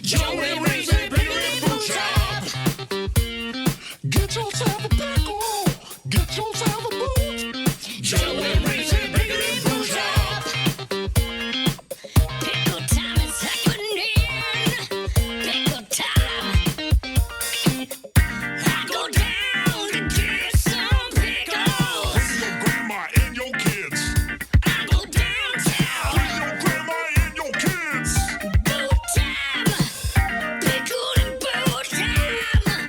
Joey Reese and Pickle Boot Shop. Get yourself a pickle. Get yourself a boot. Joey Reese and Pickle Boot Shop. Pickle time is happening. Pickle time. I go down to get some pickles. Bring your grandma and your kids. I go downtown. Bring your grandma and your kids. Boot time. Pickle and boot time.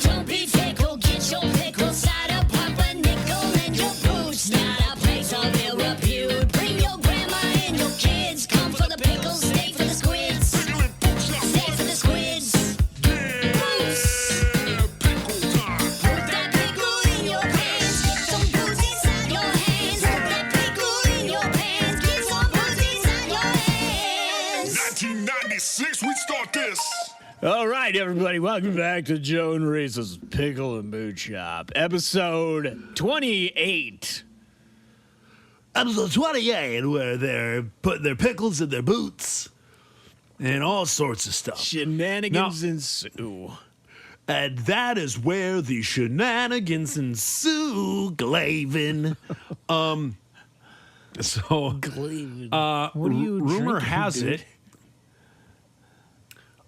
Don't be fickle. Get your pickle cider, pop a nickel in your boots. Not a place of ill repute. Bring your grandma and your kids. Come for the pickles, stay for the squids. Pickle and boot shop. Stay for the squids. Yeah, pickle time. Put that pickle in your pants. Get some booze inside your hands. Put that pickle in your pants. Get some booze inside your hands. 1996, we start this. All right, everybody, welcome back to Joe and Reese's Pickle and Boot Shop, episode 28. Episode 28, where they're putting their pickles in their boots and all sorts of stuff. Shenanigans ensue. And that is where the shenanigans ensue, Glavin. So, Cleveland. what are you rumor drinking, has dude?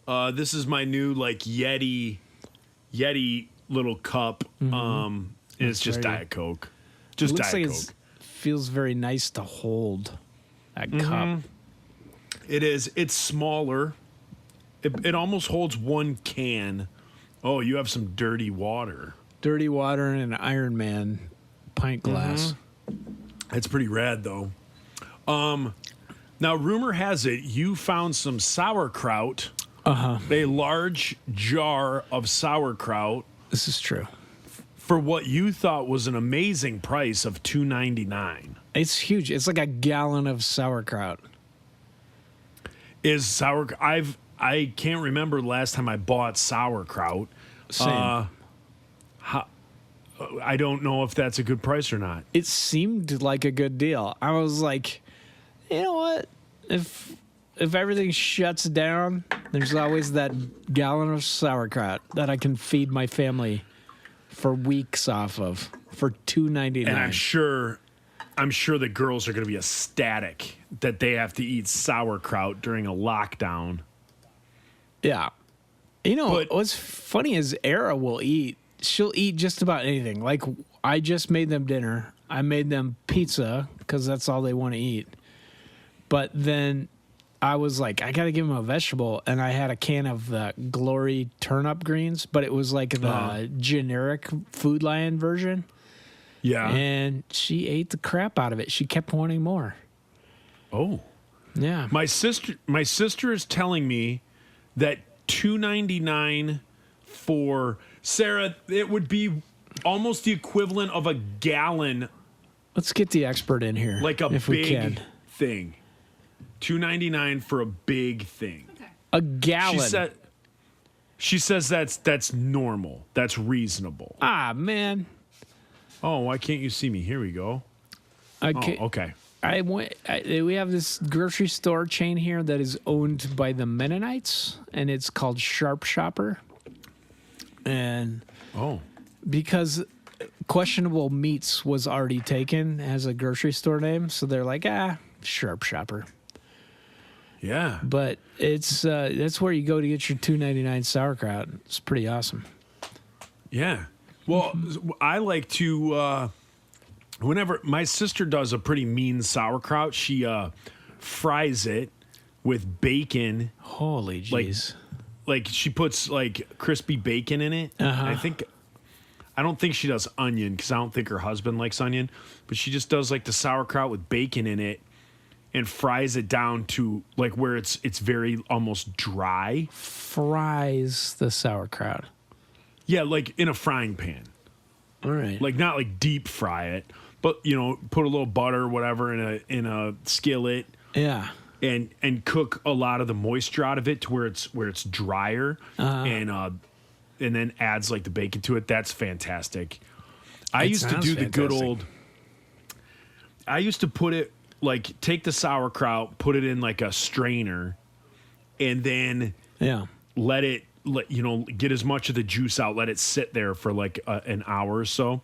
it, this is my new, like, Yeti little cup. And it's just right. Diet Coke. Just Looks Diet like Coke. it feels very nice to hold that cup. It is. It's smaller. It almost holds one can. Oh, you have some dirty water. Dirty water and an Iron Man pint glass. That's pretty rad, though. Now, rumor has it you found some sauerkraut. A large jar of sauerkraut This is true. for what you thought was an amazing price of $2.99. It's huge. It's like a gallon of sauerkraut. Is sauerkraut? I can't remember the last time I bought sauerkraut. Same. I don't know if that's a good price or not. It seemed like a good deal. I was like, you know what? If everything shuts down, there's always that gallon of sauerkraut that I can feed my family for weeks off of for $2.99. And I'm sure the girls are going to be ecstatic that they have to eat sauerkraut during a lockdown. Yeah. You know, But- what's funny is Era will eat. She'll eat just about anything. Like, I just made them dinner. I made them pizza because that's all they want to eat. But then I was like, I got to give them a vegetable. And I had a can of the Glory turnip greens, but it was like the generic Food Lion version. Yeah. And she ate the crap out of it. She kept wanting more. Oh. Yeah. My sister is telling me that $2.99 for Sarah, it would be almost the equivalent of a gallon, Let's get the expert in here. like a if we can. big thing. $2.99 for a big thing. A gallon. She says that's normal. That's reasonable. Ah, man. Oh, why can't you see me? Here we go. I Oh, can't. okay. We have this grocery store chain here that is owned by the Mennonites, and it's called Sharp Shopper. And Oh. because Questionable Meats was already taken as a grocery store name, so they're like, Sharp Shopper. Yeah. But it's that's where you go to get your $2.99 sauerkraut. It's pretty awesome. Yeah. Well, I like to whenever my sister does a pretty mean sauerkraut, she fries it with bacon. Holy jeez. Like she puts like crispy bacon in it. I don't think she does onion because I don't think her husband likes onion, but she just does like the sauerkraut with bacon in it and fries it down to like where it's very almost dry. Fries the sauerkraut. Yeah, like in a frying pan. All right. Like not like deep fry it, but put a little butter or whatever in a skillet yeah. and cook a lot of the moisture out of it to where it's drier and then adds like the bacon to it. That's fantastic. I used to do the good old. I used to put it like take the sauerkraut, put it in like a strainer, and then Yeah. get as much of the juice out, let it sit there for like an hour or so.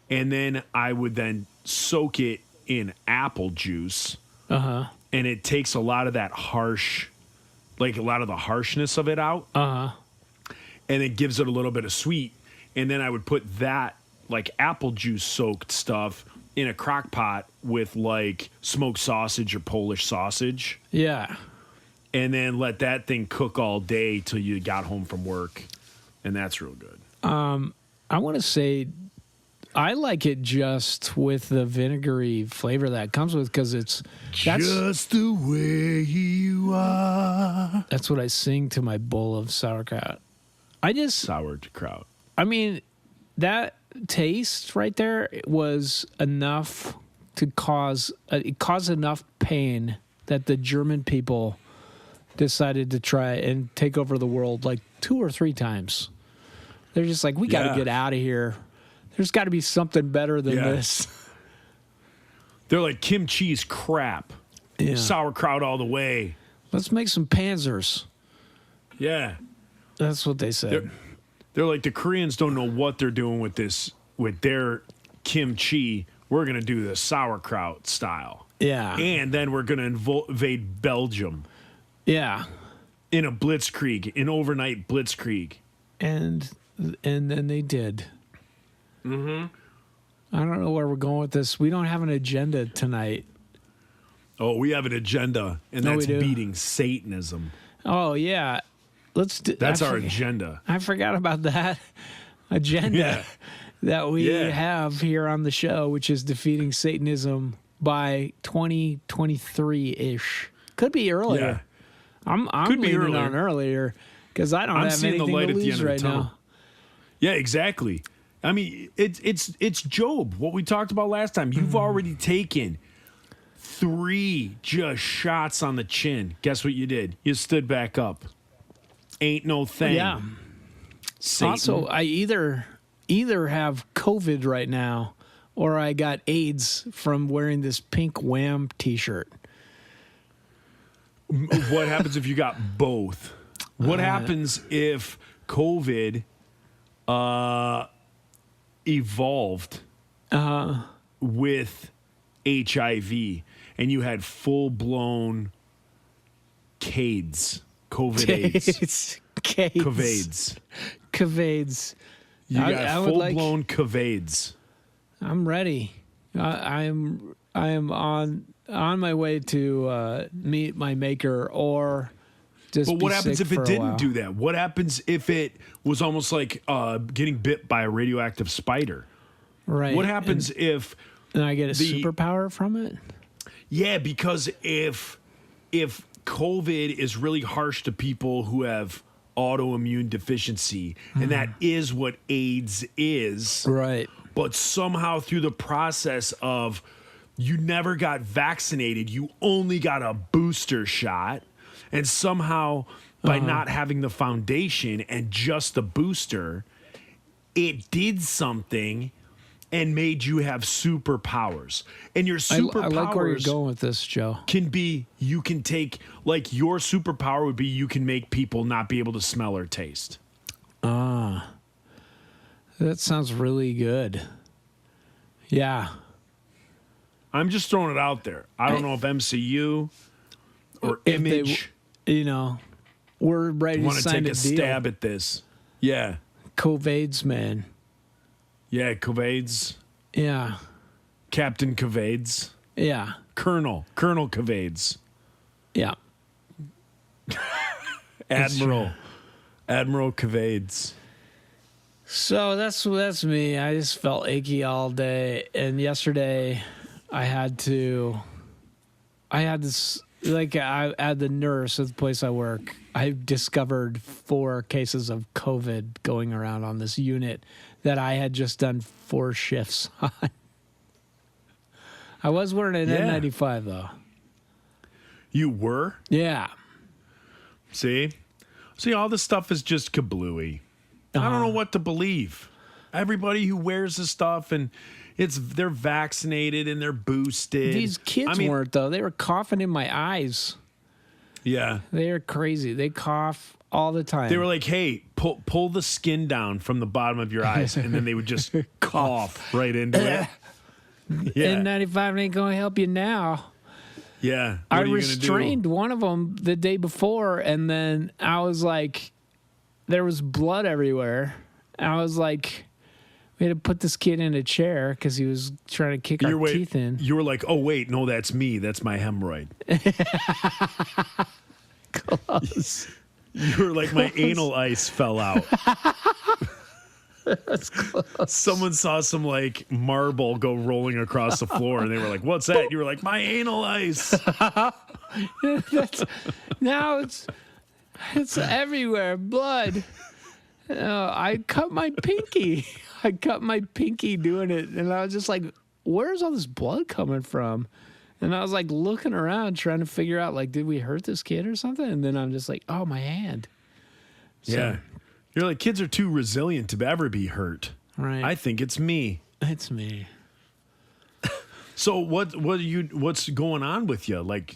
And then I would then soak it in apple juice. Uh-huh. And it takes a lot of that a lot of the harshness of it out. Uh-huh. And it gives it a little bit of sweet. And then I would put that like apple juice soaked stuff in a crock pot with like smoked sausage or Polish sausage. Yeah. And then let that thing cook all day till you got home from work. And that's real good. I want to say I like it just with the vinegary flavor that comes with because that's Just the way you are. what I sing to my bowl of sauerkraut. Sauerkraut. I mean, that taste right there was enough to cause enough pain that the German people decided to try and take over the world like 2 or 3 times. They're just like, we got to Yeah. get out of here. There's got to be something better than Yeah. this. They're like kimchi's crap. Yeah. Sauerkraut all the way. Let's make some panzers. Yeah. That's what they said. They're like, the Koreans don't know what they're doing with this, with their kimchi. We're going to do the sauerkraut style. Yeah. And then we're going to invade Belgium Yeah. in a blitzkrieg, an overnight blitzkrieg. And then they did. Mm-hmm. I don't know where we're going with this. We don't have an agenda tonight. Oh, we have an agenda, and No, that's we do. beating Satanism. Oh yeah, let's do. That's I our forg- agenda. I forgot about that agenda Yeah. that we Yeah. have here on the show, which is defeating Satanism by 2023 ish. Could be earlier. I'm Could be leaning earlier. on earlier because I don't I'm have seeing the anything light to at the lose end of the right tunnel. now. Yeah, exactly. I mean, it's Job. What we talked about last time. You've already taken 3 just shots on the chin. Guess what you did? You stood back up. Ain't no thing. Yeah. Satan. Also, I either have COVID right now or I got AIDS from wearing this pink Wham T-shirt. What happens if you got both? What happens if COVID evolved with HIV and you had full-blown CAIDS, COVID-AIDS, COVIDs. COVIDs. You I got would like- full-blown COVIDs. I'm ready. I am on my way to meet my maker or just. But be what happens sick if it for a didn't while. do that? What happens if it was almost like getting bit by a radioactive spider? Right. What happens if And I get a the- superpower from it? Yeah, because if COVID is really harsh to people who have autoimmune deficiency, and that is what AIDS is, Right. but somehow through the process of you never got vaccinated, you only got a booster shot, and somehow by not having the foundation and just the booster, it did something and made you have superpowers. And your I superpowers like where you're going with this, Joe. can be, you can take, like your superpower would be you can make people not be able to smell or taste. That sounds really good. Yeah. I'm just throwing it out there. I don't know if MCU or If they Image we're ready to want to sign take a a deal. stab at this. Yeah. COVIDs, man. Yeah, Cavades. Yeah. Captain Cavades. Yeah. Colonel Cavades. Yeah. Admiral Cavades. So that's me. I just felt achy all day, and yesterday I had this, like, I had the nurse at the place I work. I discovered 4 cases of COVID going around on this unit that I had just done 4 shifts on. I was wearing an Yeah. N95 though. You were? Yeah. See, all this stuff is just kablooey. I don't know what to believe. Everybody who wears this stuff and they're vaccinated and they're boosted. These kids I mean, weren't though. They were coughing in my eyes. Yeah. They are crazy. They cough all the time. They were like, hey, pull the skin down from the bottom of your eyes. And then they would just cough right into it. Yeah. N95 ain't going to help you now. Yeah. What I are you gonna do? restrained one of them the day before, and then I was like, there was blood everywhere. I was like, we had to put this kid in a chair because he was trying to kick our teeth in. You were like, oh, wait, no, that's me. That's my hemorrhoid. Close. You were like, my anal ice fell out. That's close. Someone saw some like marble go rolling across the floor and they were like, what's that? You were like, my anal ice. Now it's everywhere. Blood. I cut my pinky. I cut my pinky doing it. And I was just like, where's all this blood coming from? And I was like looking around trying to figure out, like, did we hurt this kid or something? And then I'm just like, oh, my hand. So, Yeah. You're like, kids are too resilient to ever be hurt. Right. I think it's me. It's me. So what's going on with you? Like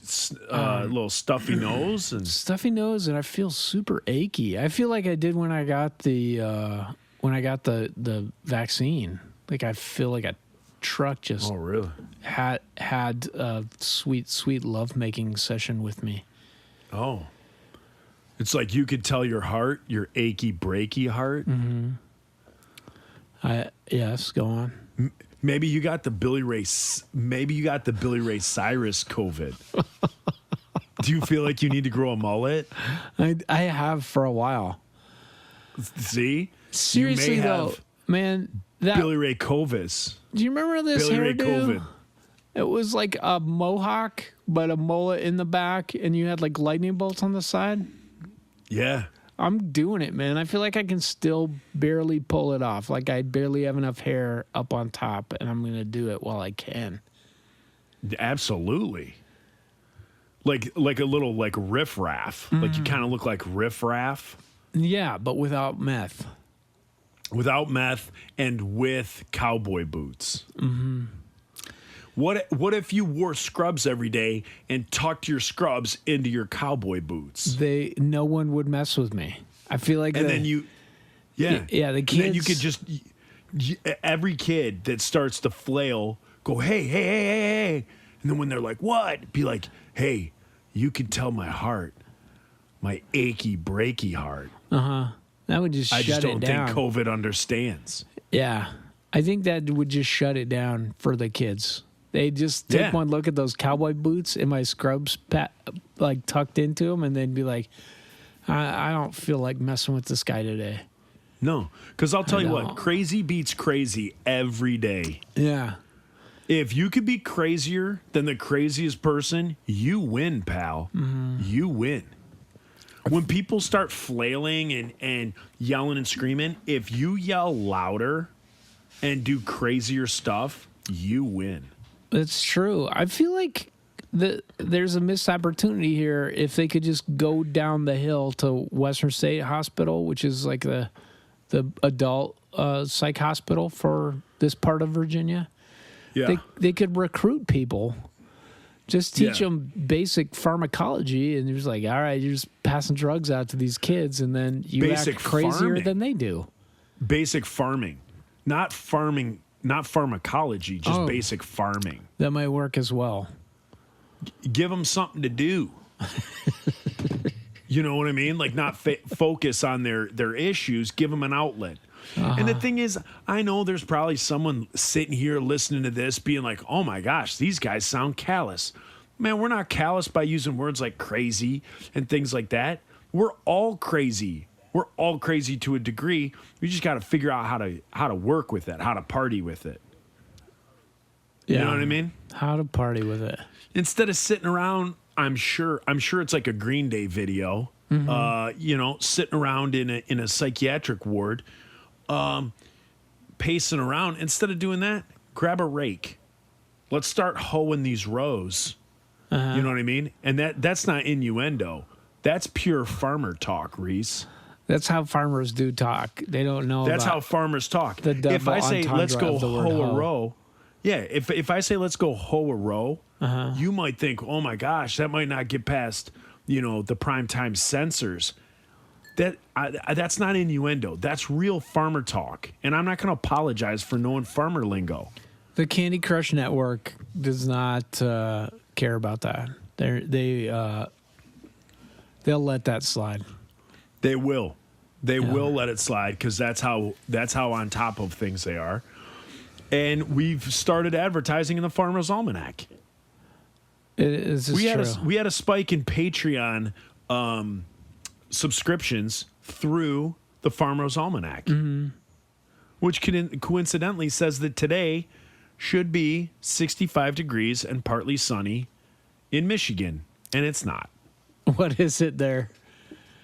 little stuffy nose and Stuffy nose, and I feel super achy. I feel like I did when I got the vaccine. Like I feel like a truck just oh really? had a sweet lovemaking session with me. Oh. It's like you could tell your heart, your achy breaky heart. Mm-hmm. Yes, go on. Maybe you got the Billy Ray Cyrus COVID. Do you feel like you need to grow a mullet? I have for a while. See? Seriously you may though, have man, that Billy Ray Covis. do you remember this Billy Ray hairdo? COVID. It was like a mohawk, but a mullet in the back, and you had like lightning bolts on the side. Yeah. I'm doing it, man. I feel like I can still barely pull it off. Like I barely have enough hair up on top, and I'm going to do it while I can. Absolutely. Like a little like riff raff. Like you kind of look like riff raff Yeah, but without meth. without meth and with cowboy boots. Mm-hmm. What if you wore scrubs every day and tucked your scrubs into your cowboy boots? No one would mess with me. I feel like And then you, yeah. Yeah, the And then you kids- could just, every kid that starts to flail, go, hey. And then when they're like, what? Be like, hey, you can tell my heart, my achy, breaky heart. that would just I shut just don't it down. think COVID understands. Yeah. I think that would just shut it down for the kids. They just take Yeah. one look at those cowboy boots and my scrubs like tucked into them, and they'd be like, I don't feel like messing with this guy today. No, because I'll tell you don't. what, crazy beats crazy every day. Yeah. If you could be crazier than the craziest person, you win, pal. Mm-hmm. You win. When people start flailing and yelling and screaming, if you yell louder and do crazier stuff, you win. That's true. I feel like there's a missed opportunity here if they could just go down the hill to Western State Hospital, which is like the adult psych hospital for this part of Virginia. Yeah. They could recruit people. Just teach Yeah. them basic pharmacology, and you're just like, all right, you're just passing drugs out to these kids, and then you Basic act crazier farming. than they do. Basic farming. Not pharmacology, just Oh. basic farming. That might work as well. Give them something to do. You know what I mean? Like not focus on their issues. Give them an outlet. And the thing is, I know there's probably someone sitting here listening to this being like, oh my gosh, these guys sound callous. Man, we're not callous by using words like crazy and things like that. We're all crazy. We're all crazy to a degree. We just got to figure out how to work with it, how to party with it. You know what I mean? How to party with it. Instead of sitting around, I'm sure it's like a Green Day video. Sitting around in a psychiatric ward, pacing around. Instead of doing that, grab a rake. Let's start hoeing these rows. You know what I mean? And that's not innuendo. That's pure farmer talk, Reese. That's how farmers do talk. They don't know. That's how about farmers talk. the double If I say entendre let's go of the word hoe a hoe. row, yeah. If I say let's go hoe a row, you might think, oh my gosh, that might not get past the primetime censors. That's not innuendo. That's real farmer talk. And I'm not going to apologize for knowing farmer lingo. The Candy Crush Network does not care about that. They'll let that slide. They will. They will let it slide because that's how on top of things they are. And we've started advertising in the Farmer's Almanac. We had a spike in Patreon subscriptions through the Farmer's Almanac, which coincidentally says that today should be 65 degrees and partly sunny in Michigan, and it's not. What is it there?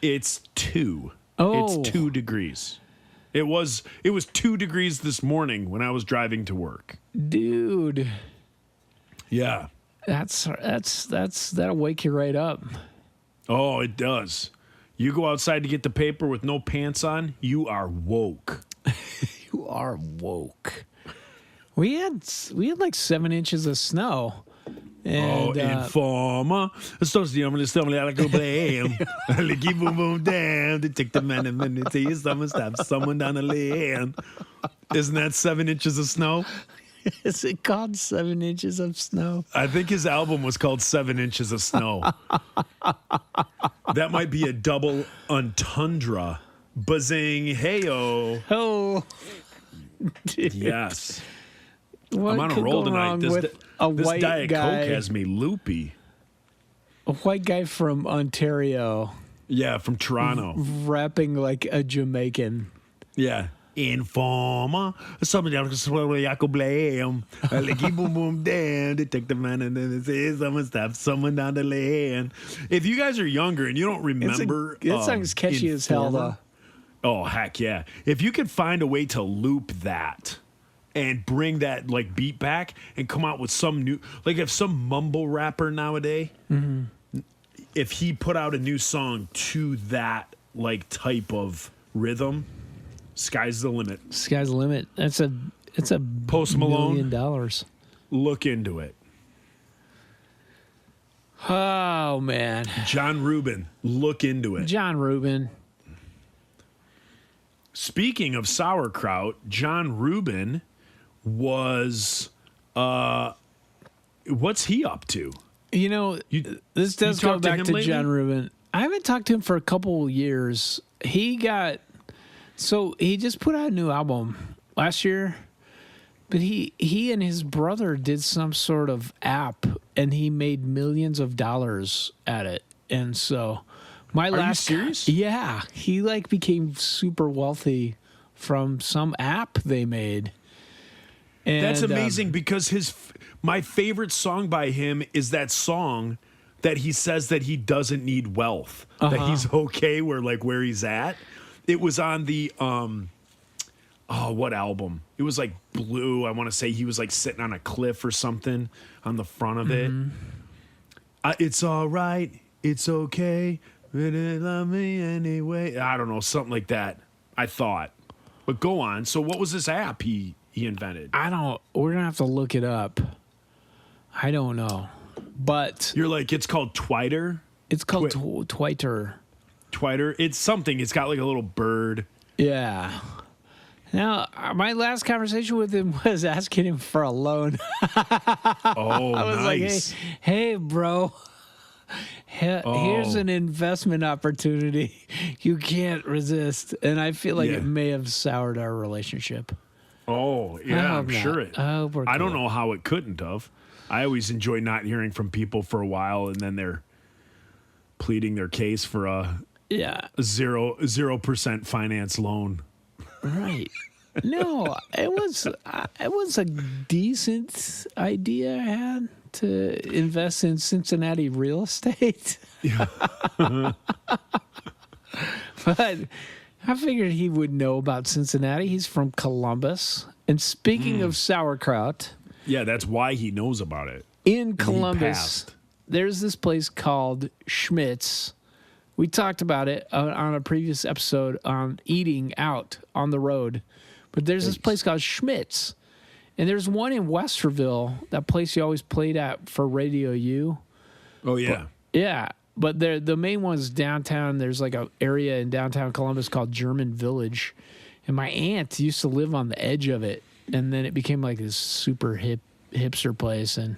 It's 2. Oh. It's 2 degrees. It was 2 degrees this morning when I was driving to work. Dude. Yeah. That'll wake you right up. Oh, it does. You go outside to get the paper with no pants on, you are woke. You are woke. We had like 7 inches of snow. And, informer. Sto stiamo alla problem. Keep boom down. Detective man and minute. See someone stab someone down the lane. Isn't that 7 inches of snow? Is it called 7 inches of snow? I think his album was called 7 Inches of Snow. That might be a double entendre. Buzzing, hey-o. Oh. Dude. Yes. What I'm on a could roll go tonight. wrong This with a white Diet guy, Coke has me loopy. a white guy from Ontario Yeah, from Toronto. rapping like a Jamaican. Yeah. Informer. Somebody else will blame. Keep boom boom down. Detective man and then say someone stab someone down the lane. If you guys are younger and you don't remember, That song's catchy as hell, Informer, though. Oh heck yeah! If you could find a way to loop that and bring that like beat back and come out with some new, like if some mumble rapper nowadays, if he put out a new song to that like type of rhythm, sky's the limit. Sky's the limit. It's a Post Malone, $1 million. look into it. Oh man, John Rubin, look into it. John Rubin. Speaking of sauerkraut, John Rubin was what's he up to? You know, this does you go talked to back him to lately? John Rubin. I haven't talked to him for a couple of years. He just put out a new album last year, but he and his brother did some sort of app, and he made millions of dollars at it. And so, Are you serious? Yeah, he like became super wealthy from some app they made. And, That's amazing because my favorite song by him is that song that he says that he doesn't need wealth, that he's okay where he's at. It was on the what album? It was like Blue. I want to say he was like sitting on a cliff or something on the front of it. It's all right. It's okay. Love me anyway. I don't know, something like that. I thought. But go on. So what was this app he invented? We're gonna have to look it up. I don't know, but You're like, it's called Twiter? it's called Twiter. Twiter? It's something. It's got like a little bird. Yeah. Now, my last conversation with him was asking him for a loan. Oh, I was nice. like, hey, bro, here's an investment opportunity you can't resist. And I feel like Yeah. it may have soured our relationship. Oh, I yeah, hope I'm not. sure it. I hope we're I don't cool. know how it couldn't have. I always enjoy not hearing from people for a while and then they're pleading their case for a Yeah, 0% finance loan. right. No, it was a decent idea I had to invest in Cincinnati real estate. Yeah. But I figured he would know about Cincinnati. He's from Columbus. And speaking of sauerkraut, Yeah, that's why he knows about it. in He Columbus, passed. there's this place called Schmitz. We talked about it on a previous episode on eating out on the road. But there's this place called Schmitz. And there's one in Westerville, that place you always played at for Radio U. Oh, yeah. Yeah. but the main one's downtown. There's like a area in downtown Columbus called German Village, and my aunt used to live on the edge of it, and then it became like this super hipster place, and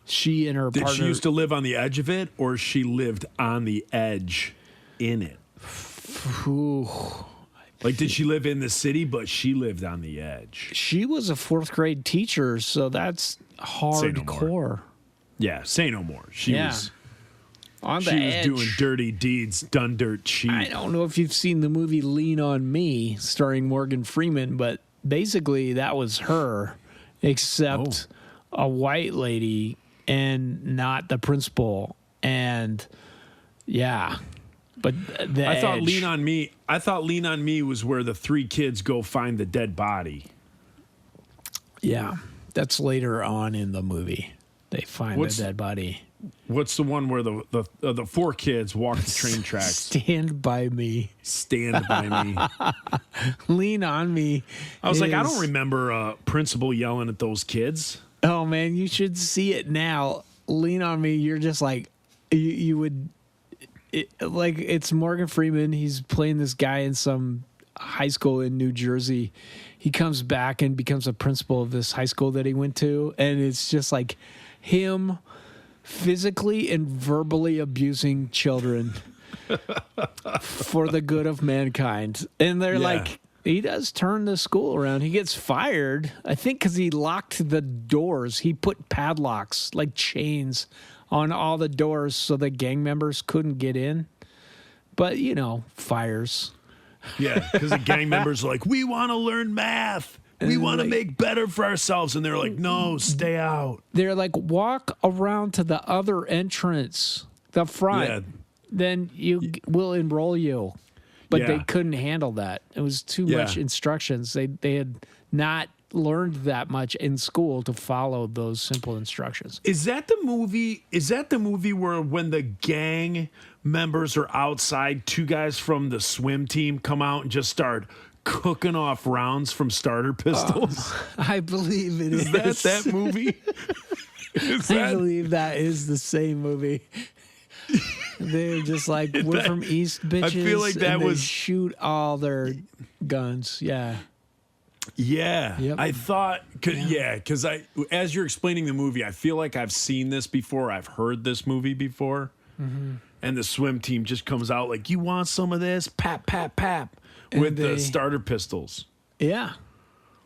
she and her Did partner she used to live on the edge of it, or she lived on the edge in it? Ooh, Like, did she live in the city, but she lived on the edge? she was a 4th grade teacher, so that's Say no more. hardcore. Yeah, say no more. She Yeah. was On the she was edge. doing dirty deeds, done dirt cheap. I don't know if you've seen the movie Lean on Me, starring Morgan Freeman, but basically that was her, except a white lady and not the principal. And yeah, but the I thought edge. Lean on Me was where the 3 kids go find the dead body. Yeah, that's later on in the movie. They find What's- the dead body. What's the one where the 4 kids walk the train tracks? Stand by me. Stand by me. Lean on me. I was like, I is- don't remember a principal yelling at those kids. Oh man, you should see it now. Lean on Me. You're just like, you would, like it's Morgan Freeman. He's playing this guy in some high school in New Jersey. He comes back and becomes a principal of this high school that he went to, and it's just like him physically and verbally abusing children for the good of mankind. And they're Yeah. like, he does turn the school around. He gets fired, I think, because he locked the doors. He put padlocks, like chains, on all the doors so the gang members couldn't get in. But, you know, fires. Yeah, because the gang members are like, we want to learn math. We And want to like- make better for ourselves. And they're like, no, stay out. They're like, walk around to the other entrance, the front. Yeah. Then we'll enroll you. But they Yeah. couldn't handle that. It was too Yeah. much instructions. They had not learned that much in school to follow those simple instructions. Is that the movie? Is that the movie where when the gang members are outside, 2 guys from the swim team come out and just start cooking off rounds from starter pistols? I believe it is. Is that movie? Is I that, believe that is the same movie. They're just like, we're from East bitches. feel like that and they was- shoot all their guns. Yeah. yeah, Yep. I thought, because as you're explaining the movie, I feel like I've seen this before. I've heard this movie before. Mm-hmm. And the swim team just comes out like, you want some of this? Pap, pap, pap. With the they- starter pistols. Yeah.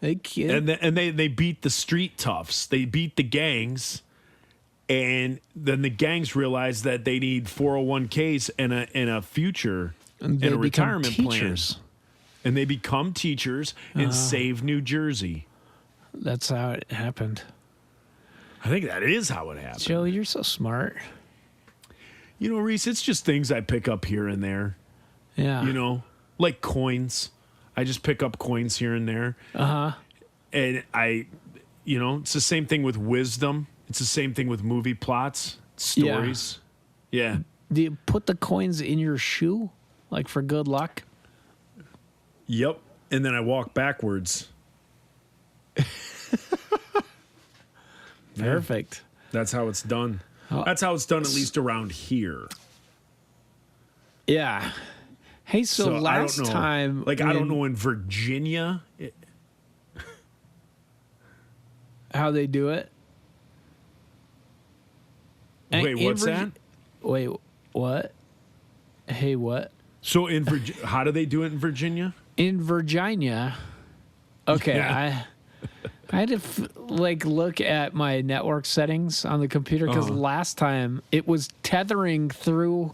They kid. And they beat the street toughs. They beat the gangs. And then the gangs realize that they need 401ks and a future and they a become retirement teachers. plan. And they become teachers and save New Jersey. That's how it happened. I think that is how it happened. Joe, you're so smart. You know, Reese, it's just things I pick up here and there. Yeah. You know, like coins. I just pick up coins here and there. Uh-huh. And it's the same thing with wisdom. It's the same thing with movie plots, stories. Yeah. Do you put the coins in your shoe, like for good luck? Yep. And then I walk backwards. Perfect. That's how it's done. Oh. That's how it's done, at least around here. Yeah. Hey, so I last don't know. time, Like, I don't when- know in Virginia. how they do it. Wait, In what's that? Wait, what? Hey, what? So in Virginia, how do they do it in Virginia? In Virginia, okay, Yeah. I had to look at my network settings on the computer because last time it was tethering through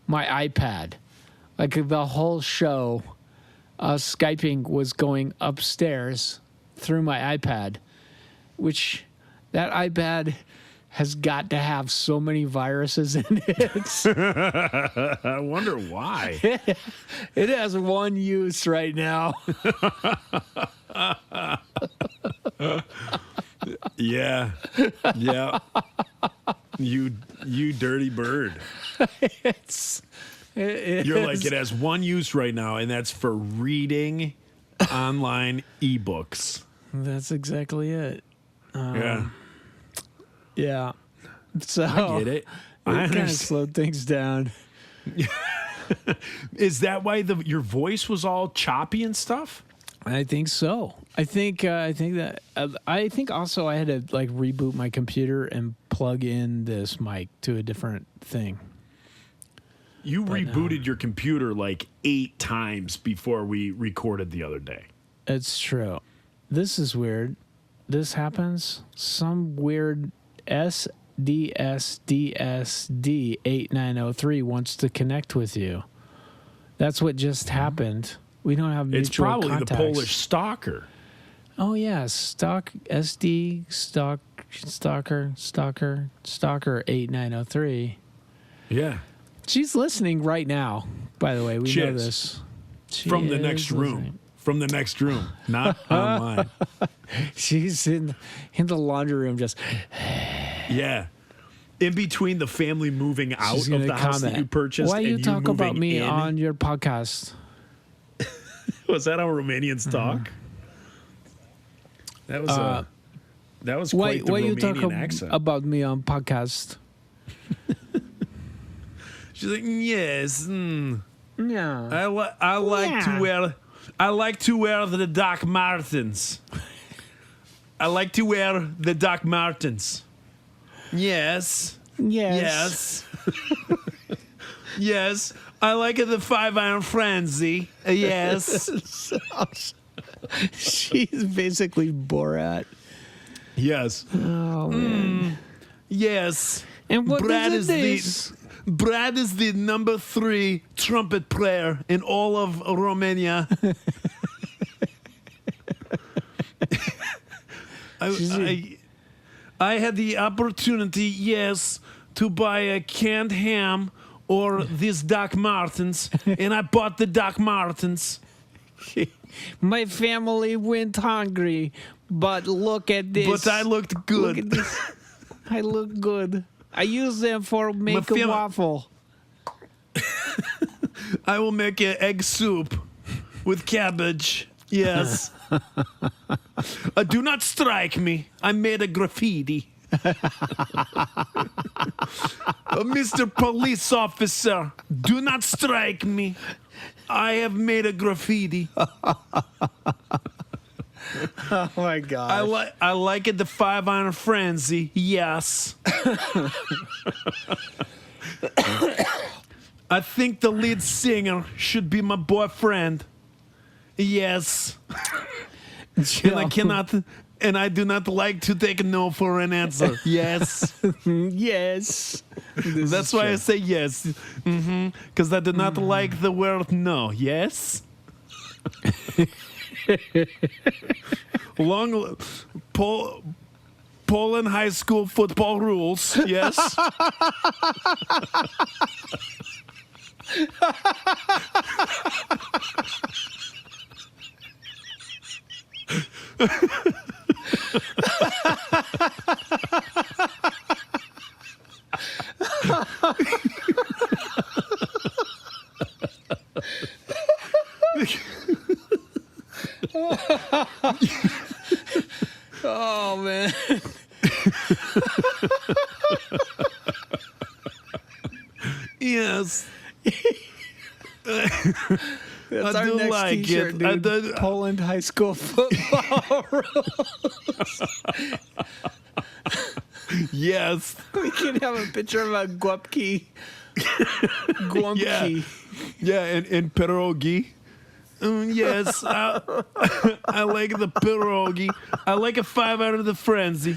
my iPad. Like the whole show, Skyping was going upstairs through my iPad, which that iPad has got to have so many viruses in it. I wonder why. It has one use right now. Yeah. Yeah. You dirty bird. You're like, it has one use right now, and that's for reading online ebooks. That's exactly it. Yeah. Yeah. So I get it. I kind of understand. slowed things down. Is that why your voice was all choppy and stuff? I think so. I think that I think also I had to like reboot my computer and plug in this mic to a different thing. You rebooted your computer like 8 times before we recorded the other day. It's true. This is weird. This happens. Some weird SDSDSD 8903 wants to connect with you. That's what just happened. We don't have mutual It's probably contacts. the Polish stalker. Oh yeah, stalker 8903. Yeah. She's listening right now. By the way, we She know is. this. She From the is next room. listening. From the next room, not online. She's in the laundry room just Yeah. In between the family moving out she's of gonna the house that comment. you purchased Why and you talk about moving me in. on your podcast? Was that how Romanians talk? That was Why quite the you talk Romanian accent. about me on podcast? She's like, yes, Yeah. I like Yeah. to wear the Doc Martens. I like to wear the Doc Martens. Yes. Yes. Yes. Yes. I like the 5-iron frenzy. Yes. She's basically Borat. Yes. Oh man. Yes. And what Brad is is Brad is the number 3 trumpet player in all of Romania. I had the opportunity, yes, to buy a canned ham or these Doc Martens, and I bought the Doc Martens. My family went hungry, but look at this. But I looked Look good. at this. I look good. I use them for make a fam- waffle. I will make an egg soup with cabbage. Yes. Do not strike me. I made a graffiti. Mr. Police Officer, do not strike me. I have made a graffiti. Oh my god. I like it, the 5-iron frenzy. Yes. I think the lead singer should be my boyfriend. Yes. And I do not like to take no for an answer. Yes. Yes. That's why I say yes. Because I do not like the word no. Yes. Poland high school football rules. Yes. Oh man. Yes. That's I our do next like t-shirt, it. I dude. do- Poland high school football. Yes. We can have a picture of a Guapki. Yeah. Yeah, and pierogi. Yes, I like the pierogi. I like a 5-iron the frenzy.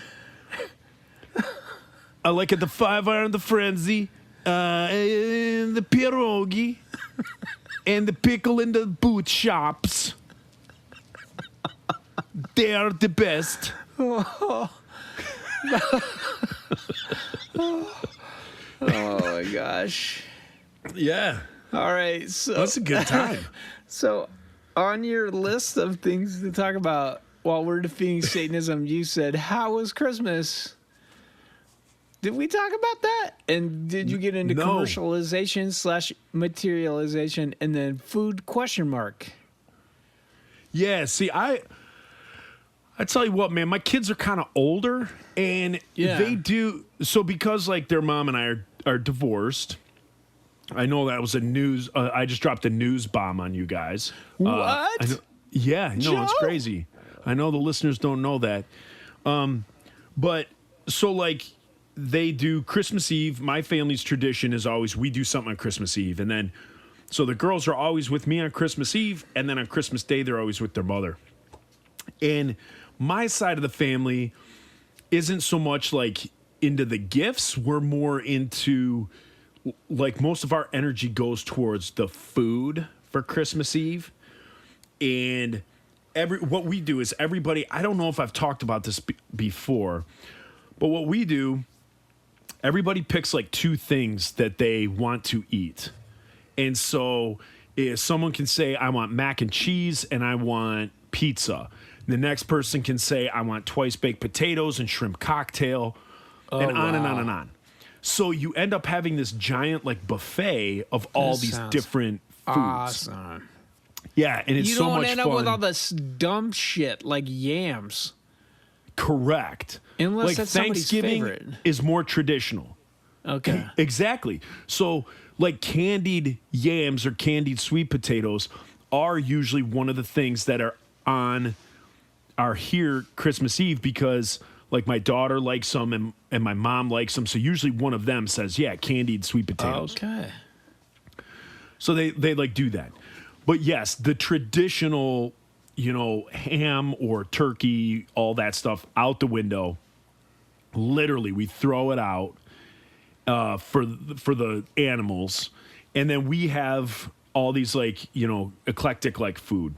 I like it the 5-iron the frenzy. And the pierogi. And the pickle in the boot shops. They are the best. Oh my gosh. Yeah. All right. So That's a good time. So, on your list of things to talk about while we're defeating Satanism, you said, "How was Christmas?" Did we talk about that? And did you get into No. commercialization / materialization and then food ? Yeah, see, I tell you what, man, my kids are kind of older, and Yeah. they do so because like their mom and I are are divorced. I know that was a news. I just dropped a news bomb on you guys. What? Yeah, no, Joe? it's crazy. I know the listeners don't know that. But so like they do Christmas Eve. My family's tradition is always we do something on Christmas Eve. And then so the girls are always with me on Christmas Eve. And then on Christmas Day, they're always with their mother. And my side of the family isn't so much like into the gifts. We're more into like most of our energy goes towards the food for Christmas Eve. And what we do is everybody, I don't know if I've talked about this before, but what we do, everybody picks like 2 things that they want to eat. And so if someone can say, I want mac and cheese and I want pizza. The next person can say, I want twice baked potatoes and shrimp cocktail, and on and on and on. So you end up having this giant like buffet of all This these sounds different foods. Awesome. Yeah, and it's You so don't much end fun. up with all this dumb shit like yams. Correct. Unless like that's somebody's Thanksgiving favorite. is more traditional. Okay. Exactly. So like candied yams or candied sweet potatoes are usually one of the things that are here Christmas Eve because like my daughter likes them and my mom likes them. So usually one of them says, yeah, candied sweet potatoes. Okay. So they like do that. But yes, the traditional, ham or turkey, all that stuff out the window. Literally, we throw it out for the animals. And then we have all these like, eclectic like food.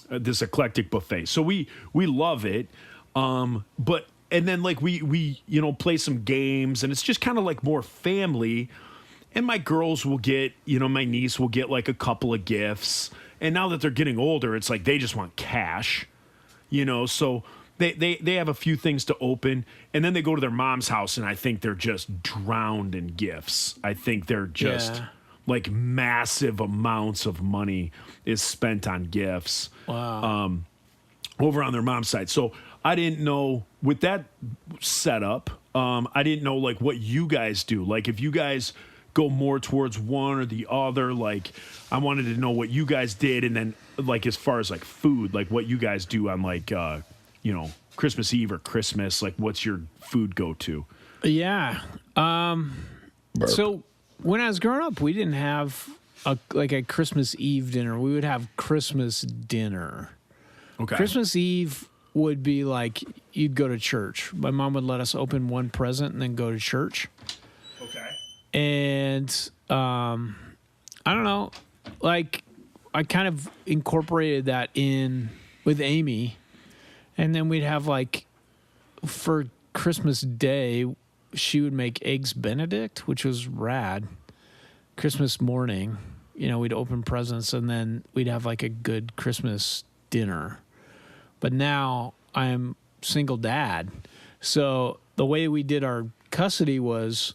This eclectic buffet. So we love it. But and then like we play some games and it's just kind of like more family. And my girls will get, my niece will get like a couple of gifts. And now that they're getting older, it's like they just want cash. So they have a few things to open and then they go to their mom's house and I think they're just drowned in gifts. I think they're just like massive amounts of money is spent on gifts. Wow. Over on their mom's side. So I didn't know with that setup, I didn't know like what you guys do. Like if you guys go more towards one or the other, like I wanted to know what you guys did. And then like, as far as like food, like what you guys do on like, Christmas Eve or Christmas, like what's your food go to? Yeah. So when I was growing up, we didn't have a Christmas Eve dinner. We would have Christmas dinner. Okay. Christmas Eve would be like you'd go to church. My mom would let us open one present and then go to church. Okay. And I don't know, like I kind of incorporated that in with Amy. And then we'd have like for Christmas Day, she would make eggs Benedict, which was rad. Christmas morning, we'd open presents and then we'd have like a good Christmas dinner. But now I'm single dad. So the way we did our custody was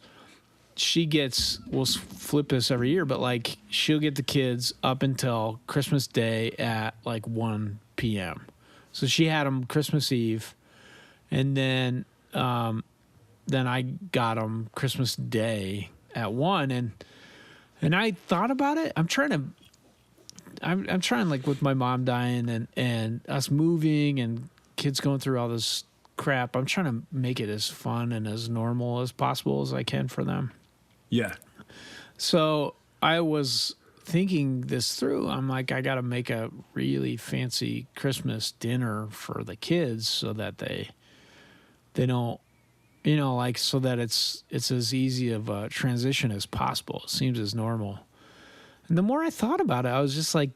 we'll flip this every year, but like she'll get the kids up until Christmas Day at like 1 p.m. So she had them Christmas Eve, and then I got them Christmas Day at 1, and I thought about it. I'm trying like with my mom dying and us moving and kids going through all this crap. I'm trying to make it as fun and as normal as possible as I can for them. Yeah. So I was thinking this through. I'm like, I got to make a really fancy Christmas dinner for the kids so that they don't, like so that it's as easy of a transition as possible. It seems as normal. And the more I thought about it, I was just like,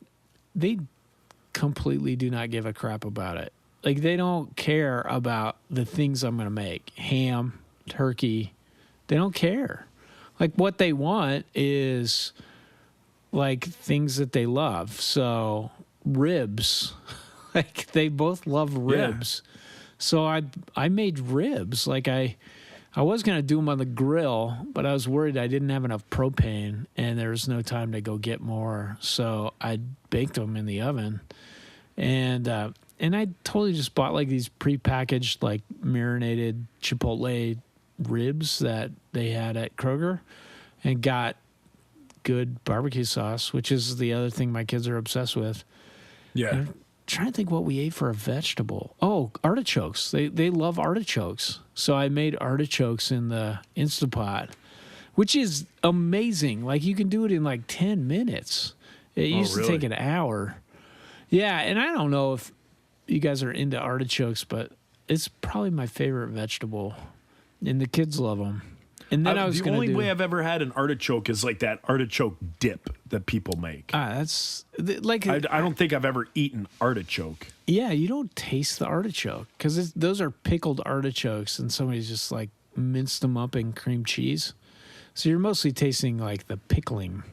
they completely do not give a crap about it. Like they don't care about the things I'm going to make. Ham, turkey. They don't care. Like what they want is like things that they love. So ribs, like they both love ribs. Yeah. So I made ribs. Like I was going to do them on the grill, but I was worried I didn't have enough propane and there was no time to go get more. So I baked them in the oven and I totally just bought like these prepackaged, like marinated Chipotle ribs that they had at Kroger. and got good barbecue sauce, which is the other thing my kids are obsessed with. Yeah. I'm trying to think what we ate for a vegetable. Oh, artichokes. They love artichokes. So I made artichokes in the Instapot, which is amazing. Like you can do it in like 10 minutes. It used to take really? an hour. Yeah, and I don't know if you guys are into artichokes, but it's probably my favorite vegetable, and the kids love them. And then I was the going to only do. way I've ever had an artichoke is like that artichoke dip that people make. That's like I don't think I've ever eaten artichoke. yeah, you don't taste the artichoke because those are pickled artichokes, and somebody's just like minced them up in cream cheese. So you're mostly tasting like the pickling,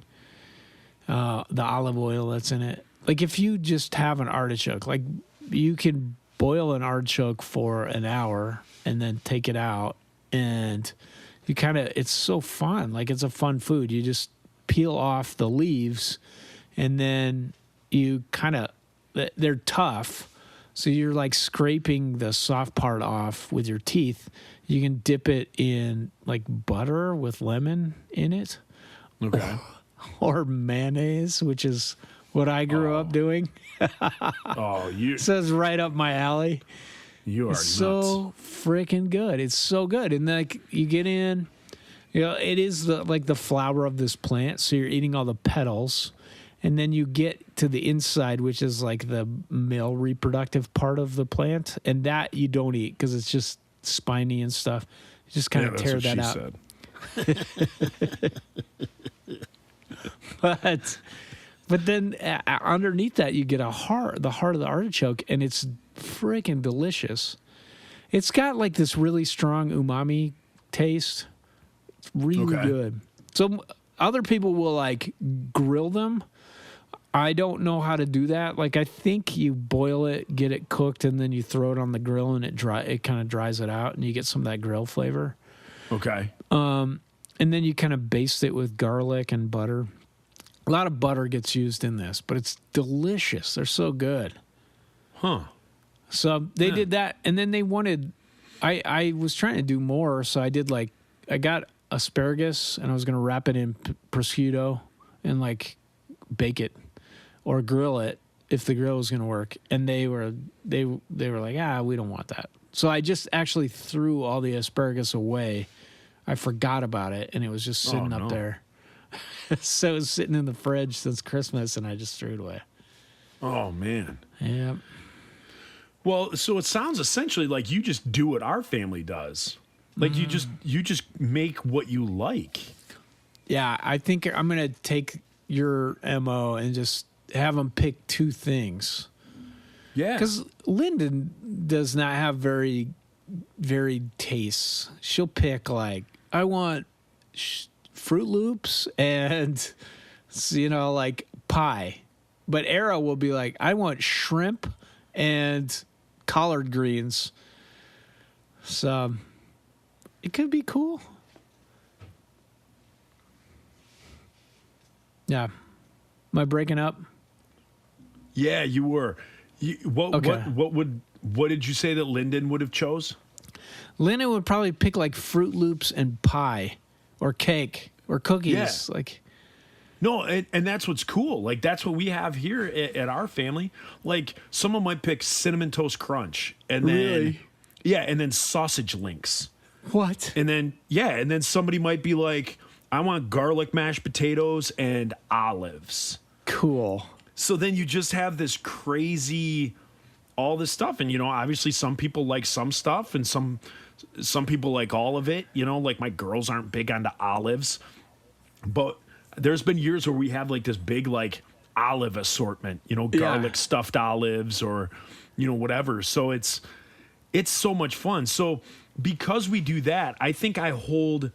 the olive oil that's in it. Like if you just have an artichoke, like you can boil an artichoke for an hour and then take it out, and you kind of, it's so fun. Like it's a fun food. You just peel off the leaves, and then you kind of, they're tough. So you're like scraping the soft part off with your teeth. You can dip it in like butter with lemon in it, Okay. or mayonnaise, which is what I grew up doing. Oh, you So it's right up my alley. you are It's nuts. so freaking good. It's so good. And like you get in, you know, it is like the flower of this plant. So you're eating all the petals. And then you get to the inside, which is like the male reproductive part of the plant. And that you don't eat because it's just spiny and stuff. You just kind Yeah, of that's tear what that she out. said. But then underneath that, you get the heart of the artichoke, and it's freaking delicious. It's got like this really strong umami taste. It's really Okay. good. So other people will like grill them. I don't know how to do that. Like I think you boil it, get it cooked, and then you throw it on the grill, and it kind of dries it out, and you get some of that grill flavor. Okay. And then you kind of baste it with garlic and butter. A lot of butter gets used in this, but it's delicious. They're so good. Huh. So they did that, and then they wanted. I was trying to do more, so I did like I got asparagus, and I was going to wrap it in prosciutto and like bake it or grill it if the grill was going to work. And they were like, we don't want that. So I just actually threw all the asparagus away. I forgot about it, and it was just sitting no. up there. So it was sitting in the fridge since Christmas, and I just threw it away. Oh man. Yeah. Well, so it sounds essentially like you just do what our family does. Like you just make what you like. Yeah, I think I'm going to take your MO and just have them pick two things. Yeah. Because Lyndon does not have very varied tastes. She'll pick, like, I want Fruit Loops and, like pie. But Era will be like, I want shrimp and collard greens. So it could be cool. Yeah. Am I breaking up? Yeah, you were. Okay. What did you say that Lyndon would have chose? Lyndon would probably pick like Fruit Loops and pie or cake or cookies. Yeah. Like, No, and that's what's cool. Like that's what we have here at our family. Like someone might pick cinnamon toast crunch, and then Really? yeah, and then sausage links, what? and then somebody might be like, I want garlic mashed potatoes and olives. Cool. So then you just have this crazy, all this stuff, and obviously some people like some stuff, and some people like all of it. Like my girls aren't big onto olives, but there's been years where we have like this big like olive assortment, garlic stuffed olives or whatever. So it's so much fun. So because we do that, I think I hold,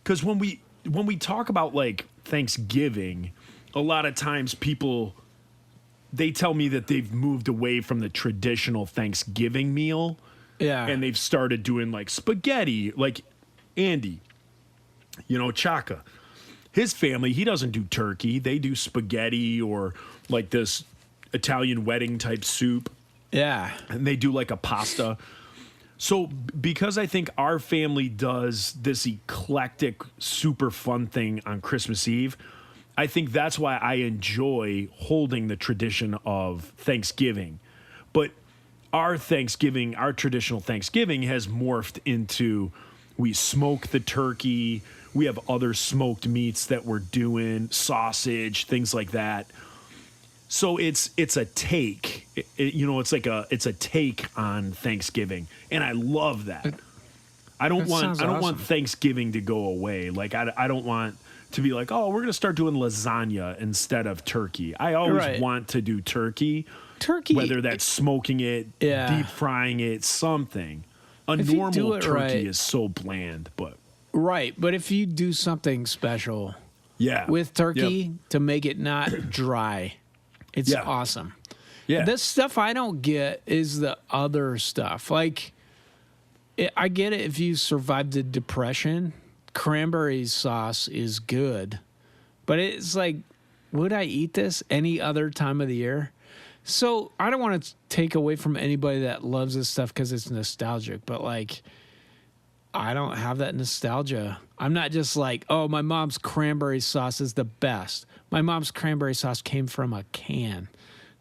because when we talk about like Thanksgiving, a lot of times people, they tell me that they've moved away from the traditional Thanksgiving meal. Yeah. And they've started doing like spaghetti, like Andy, Chaka. His family, he doesn't do turkey. They do spaghetti or like this Italian wedding type soup. Yeah. And they do like a pasta. So because I think our family does this eclectic, super fun thing on Christmas Eve, I think that's why I enjoy holding the tradition of Thanksgiving. But our Thanksgiving, our traditional Thanksgiving has morphed into we smoke the turkey, we have other smoked meats that we're doing, sausage, things like that. So it's a take, it's a take on Thanksgiving, and I love that. I don't want awesome. Thanksgiving to go away. Like I don't want to be like, oh, we're gonna start doing lasagna instead of turkey. I always Right. want to do turkey, whether that's smoking it, Yeah. deep frying it, something. A If you do normal it turkey right. is so bland, but Right, but if you do something special yeah, with turkey Yep. to make it not dry, it's Yeah. awesome. yeah, The stuff I don't get is the other stuff. Like, I get it if you survived the Depression. Cranberry sauce is good. But it's like, would I eat this any other time of the year? So I don't want to take away from anybody that loves this stuff because it's nostalgic. But, like, I don't have that nostalgia. I'm not just like, oh, my mom's cranberry sauce is the best. My mom's cranberry sauce came from a can.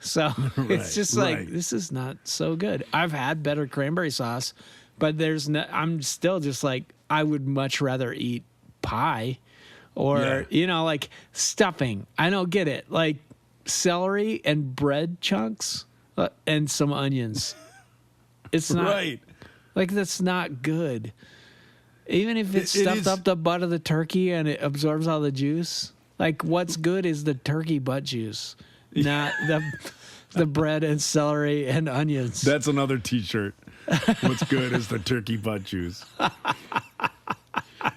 So it's just like, right. this is not so good. I've had better cranberry sauce, but I'm still just like, I would much rather eat pie or, like stuffing. I don't get it. Like celery and bread chunks and some onions. It's not right. like, that's not good. Even if it's It stuffed is- up the butt of the turkey and it absorbs all the juice, like what's good is the turkey butt juice, not the bread and celery and onions. That's another T-shirt. What's good is the turkey butt juice.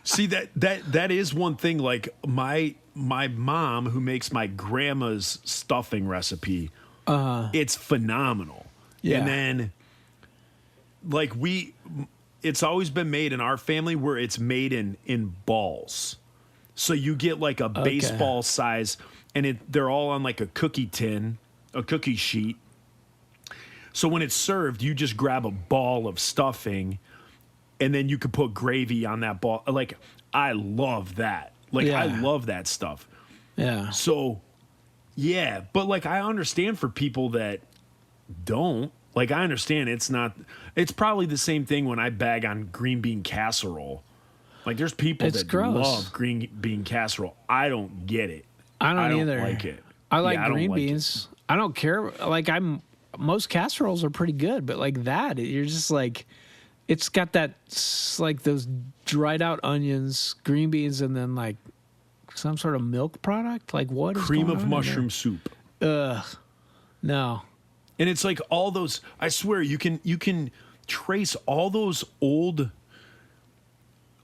See that is one thing. Like my mom, who makes my grandma's stuffing recipe, it's phenomenal. Yeah. And then, like it's always been made in our family where it's made in balls. So you get like a baseball size, and they're all on like a cookie tin, a cookie sheet. So when it's served, you just grab a ball of stuffing, and then you could put gravy on that ball. Like, I love that. Like, I Yeah. love that stuff. Yeah. So, yeah. But, like, I understand for people that don't. Like, I understand it's probably the same thing when I bag on green bean casserole. Like, there's people It's that gross. love green bean casserole. I don't get it. I don't don't either. like it. I like Yeah, I don't green like it. beans. I don't care. Like most casseroles are pretty good, but like that, you're just like, it's got that like those dried out onions, green beans, and then like some sort of milk product. Like what is Cream going of on in there? mushroom soup. No. And it's like all those, I swear you can trace all those old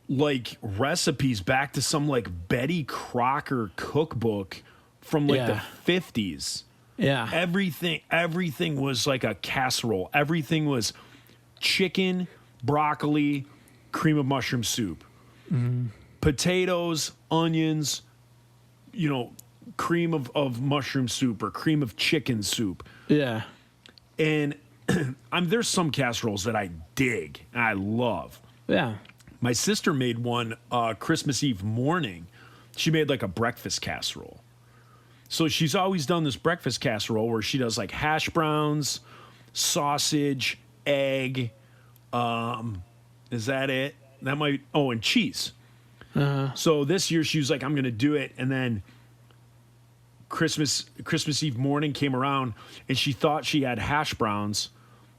like recipes back to some like Betty Crocker cookbook from like Yeah. the 50s. Yeah. Everything was like a casserole. Everything was chicken, broccoli, cream of mushroom soup. Potatoes, onions, cream of mushroom soup or cream of chicken soup. Yeah. And there's some casseroles that I dig and I love. Yeah. My sister made one Christmas Eve morning. She made like a breakfast casserole. So she's always done this breakfast casserole where she does like hash browns, sausage, egg. Is that it? That might. Oh, and cheese. So this year she was like, I'm going to do it. And then Christmas Eve morning came around and she thought she had hash browns,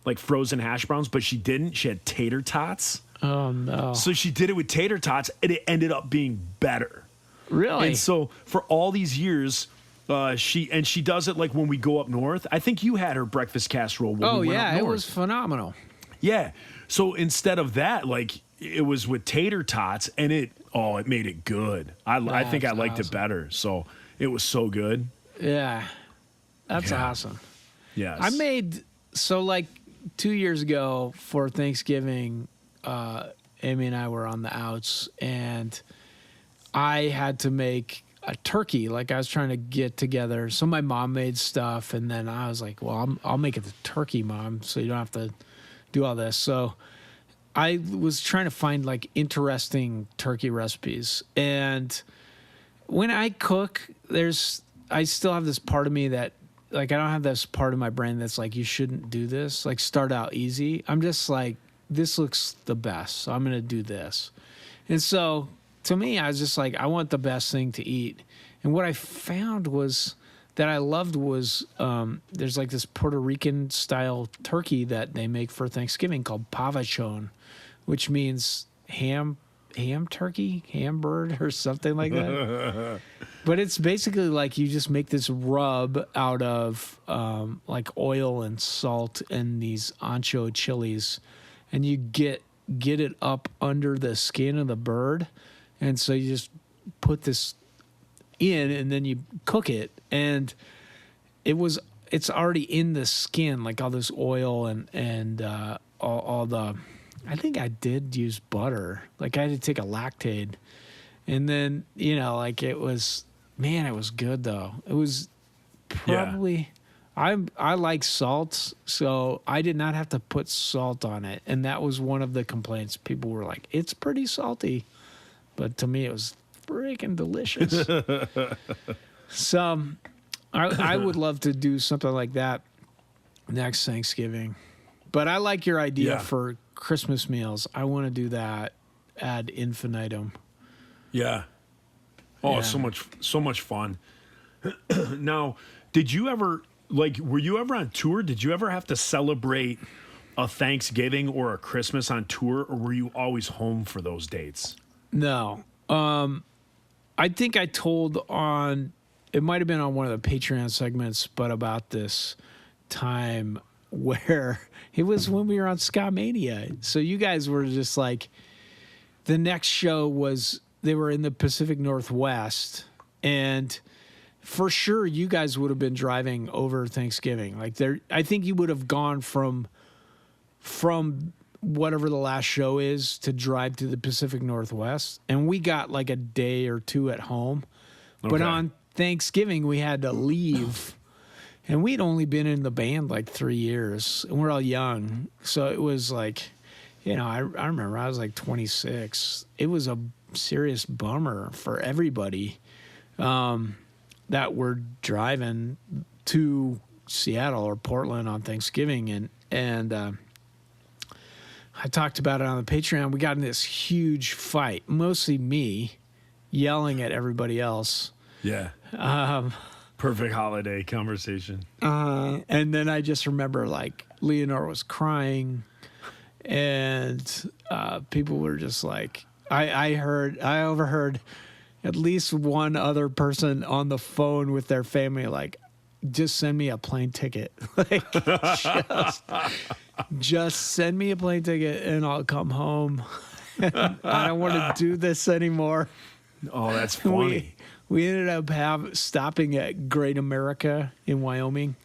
like frozen hash browns, but she didn't. She had tater tots. Oh no. So she did it with tater tots and it ended up being better. Really? And so for all these years, she does it like when we go up north. I think you had her breakfast casserole when we went up it north. was phenomenal. Yeah. So instead of that, like it was with tater tots and it made it good. I think I That's liked it awesome. better. So it was so good. Yeah. That's Yeah. awesome. Yes. I made like 2 years ago for Thanksgiving, Amy and I were on the outs and I had to make a turkey. Like I was trying to get together. So my mom made stuff and then I was like, well, I'll make it the turkey, Mom, so you don't have to do all this. So I was trying to find like interesting turkey recipes, and when I cook, I still have this part of me that like I don't have this part of my brain that's like you shouldn't do this. Like start out easy. I'm just like this looks the best, so I'm gonna do this. And so to me, I was just like I want the best thing to eat. And what I found was that I loved was there's like this Puerto Rican style turkey that they make for Thanksgiving called pavachon, which means ham turkey, ham bird or something like that. But it's basically like you just make this rub out of like oil and salt and these ancho chilies, and you get it up under the skin of the bird, and so you just put this in and then you cook it, and it's already in the skin, like all this oil and all the. I think I did use butter. Like I had to take a Lactaid, and then like it was good though. It was probably I like salt, so I did not have to put salt on it, and that was one of the complaints. People were like, "It's pretty salty," but to me, it was freaking delicious. So I would love to do something like that next Thanksgiving. But I like your idea for Christmas meals. I want to do that ad infinitum. Yeah. Oh, Yeah. so much fun. Now, did you ever were you ever on tour? Did you ever have to celebrate a Thanksgiving or a Christmas on tour, or were you always home for those dates? No. I think I told it might have been on one of the Patreon segments, but about this time where it was when we were on Ska Mania. So you guys were just like, the next show was, they were in the Pacific Northwest, and for sure you guys would have been driving over Thanksgiving. Like I think you would have gone from whatever the last show is to drive to the Pacific Northwest, and we got like a day or two at home. But on Thanksgiving we had to leave. And we'd only been in the band like 3 years, and we're all young. So it was like, I remember I was like 26. It was a serious bummer for everybody that were driving to Seattle or Portland on Thanksgiving. And I talked about it on the Patreon. We got in this huge fight, mostly me yelling at everybody else. Yeah. Perfect holiday conversation. And then I just remember like Leonore was crying, and people were just like, I overheard at least one other person on the phone with their family like, just send me a plane ticket. Like just send me a plane ticket and I'll come home. I don't want to do this anymore. Oh, that's funny. We ended up stopping at Great America in Wyoming,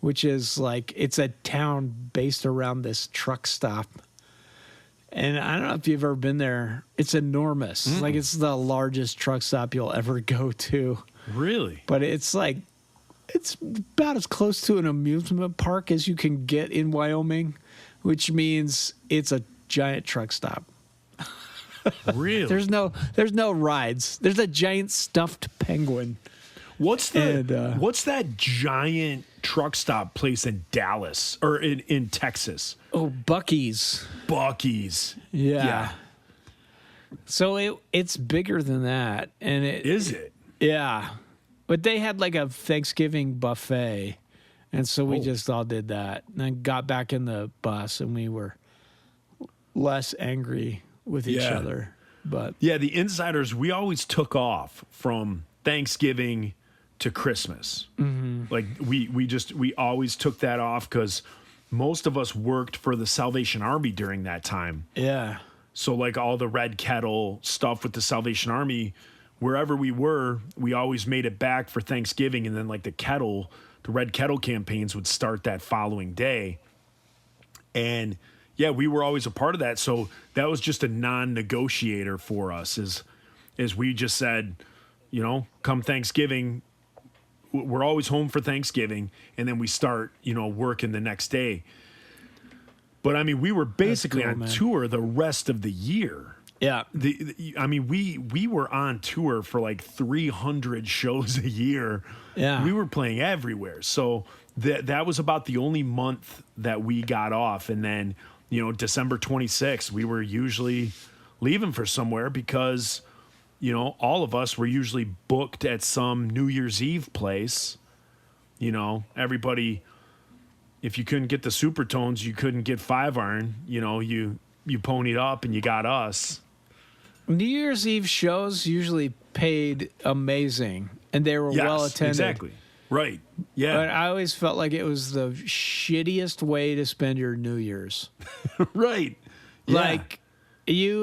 which is like, it's a town based around this truck stop. And I don't know if you've ever been there. It's enormous. Like it's the largest truck stop you'll ever go to. Really? But it's like, it's about as close to an amusement park as you can get in Wyoming, which means it's a giant truck stop. Really? There's no rides. There's a giant stuffed penguin. What's that giant truck stop place in Dallas or in Texas? Oh, Buc-ee's. Buc-ee's. Yeah. So it's bigger than that, and Is it? Yeah, but they had like a Thanksgiving buffet, and so we just all did that, and then got back in the bus, and we were less angry with each other. But yeah, the insiders, we always took off from Thanksgiving to Christmas. Mm-hmm. Like we always took that off because most of us worked for the Salvation Army during that time. yeah, So like all the Red Kettle stuff with the Salvation Army, wherever we were, we always made it back for Thanksgiving, and then like the Red Kettle campaigns would start that following day. And yeah, we were always a part of that. So that was just a non-negotiator for us is we just said, come Thanksgiving, we're always home for Thanksgiving, and then we start, working the next day. But I mean, we were basically cool, on man. tour the rest of the year. Yeah. I mean, we were on tour for like 300 shows a year. Yeah. We were playing everywhere. So that was about the only month that we got off. And then, December 26th, we were usually leaving for somewhere because, all of us were usually booked at some New Year's Eve place. Everybody, if you couldn't get the Supertones, you couldn't get Five Iron. You ponied up and you got us. New Year's Eve shows usually paid amazing, and they were Yes, well attended. exactly. Right. Yeah. But I always felt like it was the shittiest way to spend your New Year's. Right. Yeah. Like you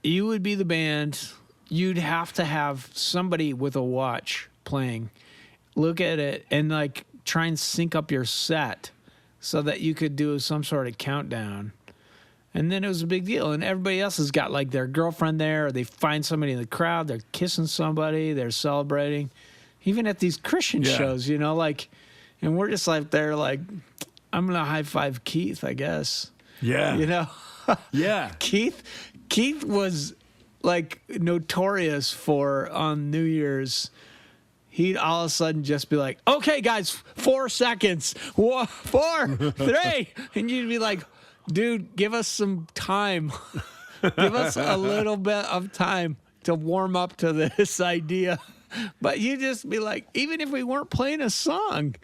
would be the band. You'd have to have somebody with a watch playing, look at it, and like try and sync up your set so that you could do some sort of countdown. And then it was a big deal. And everybody else has got like their girlfriend there, or they find somebody in the crowd, they're kissing somebody, they're celebrating. Even at these Christian shows, like, and we're just like there, like, I'm gonna high five Keith, I guess. Yeah. Yeah. Keith was like notorious for on New Year's. He'd all of a sudden just be like, "Okay, guys, 4 seconds, 4, 3," and you'd be like, "Dude, give us some time. Give us a little bit of time to warm up to this idea." But you just be like, even if we weren't playing a song,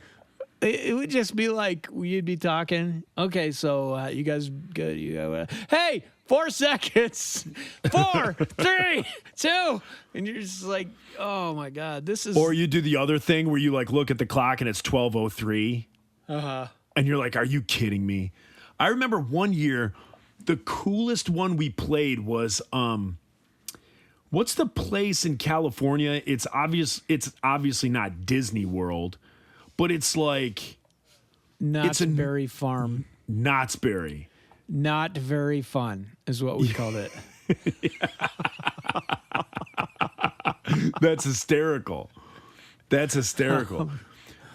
it would just be like, you'd be talking. Okay, so you guys good? Hey, 4 seconds, 4, 3, 2, and you're just like, oh my god, this is. Or you do the other thing where you like look at the clock and it's 12:03. And you're like, are you kidding me? I remember one year, the coolest one we played was what's the place in California? It's obviously not Disney World, but it's like Knott's Berry Farm. Knott's Berry. Not very fun is what we called it. That's hysterical.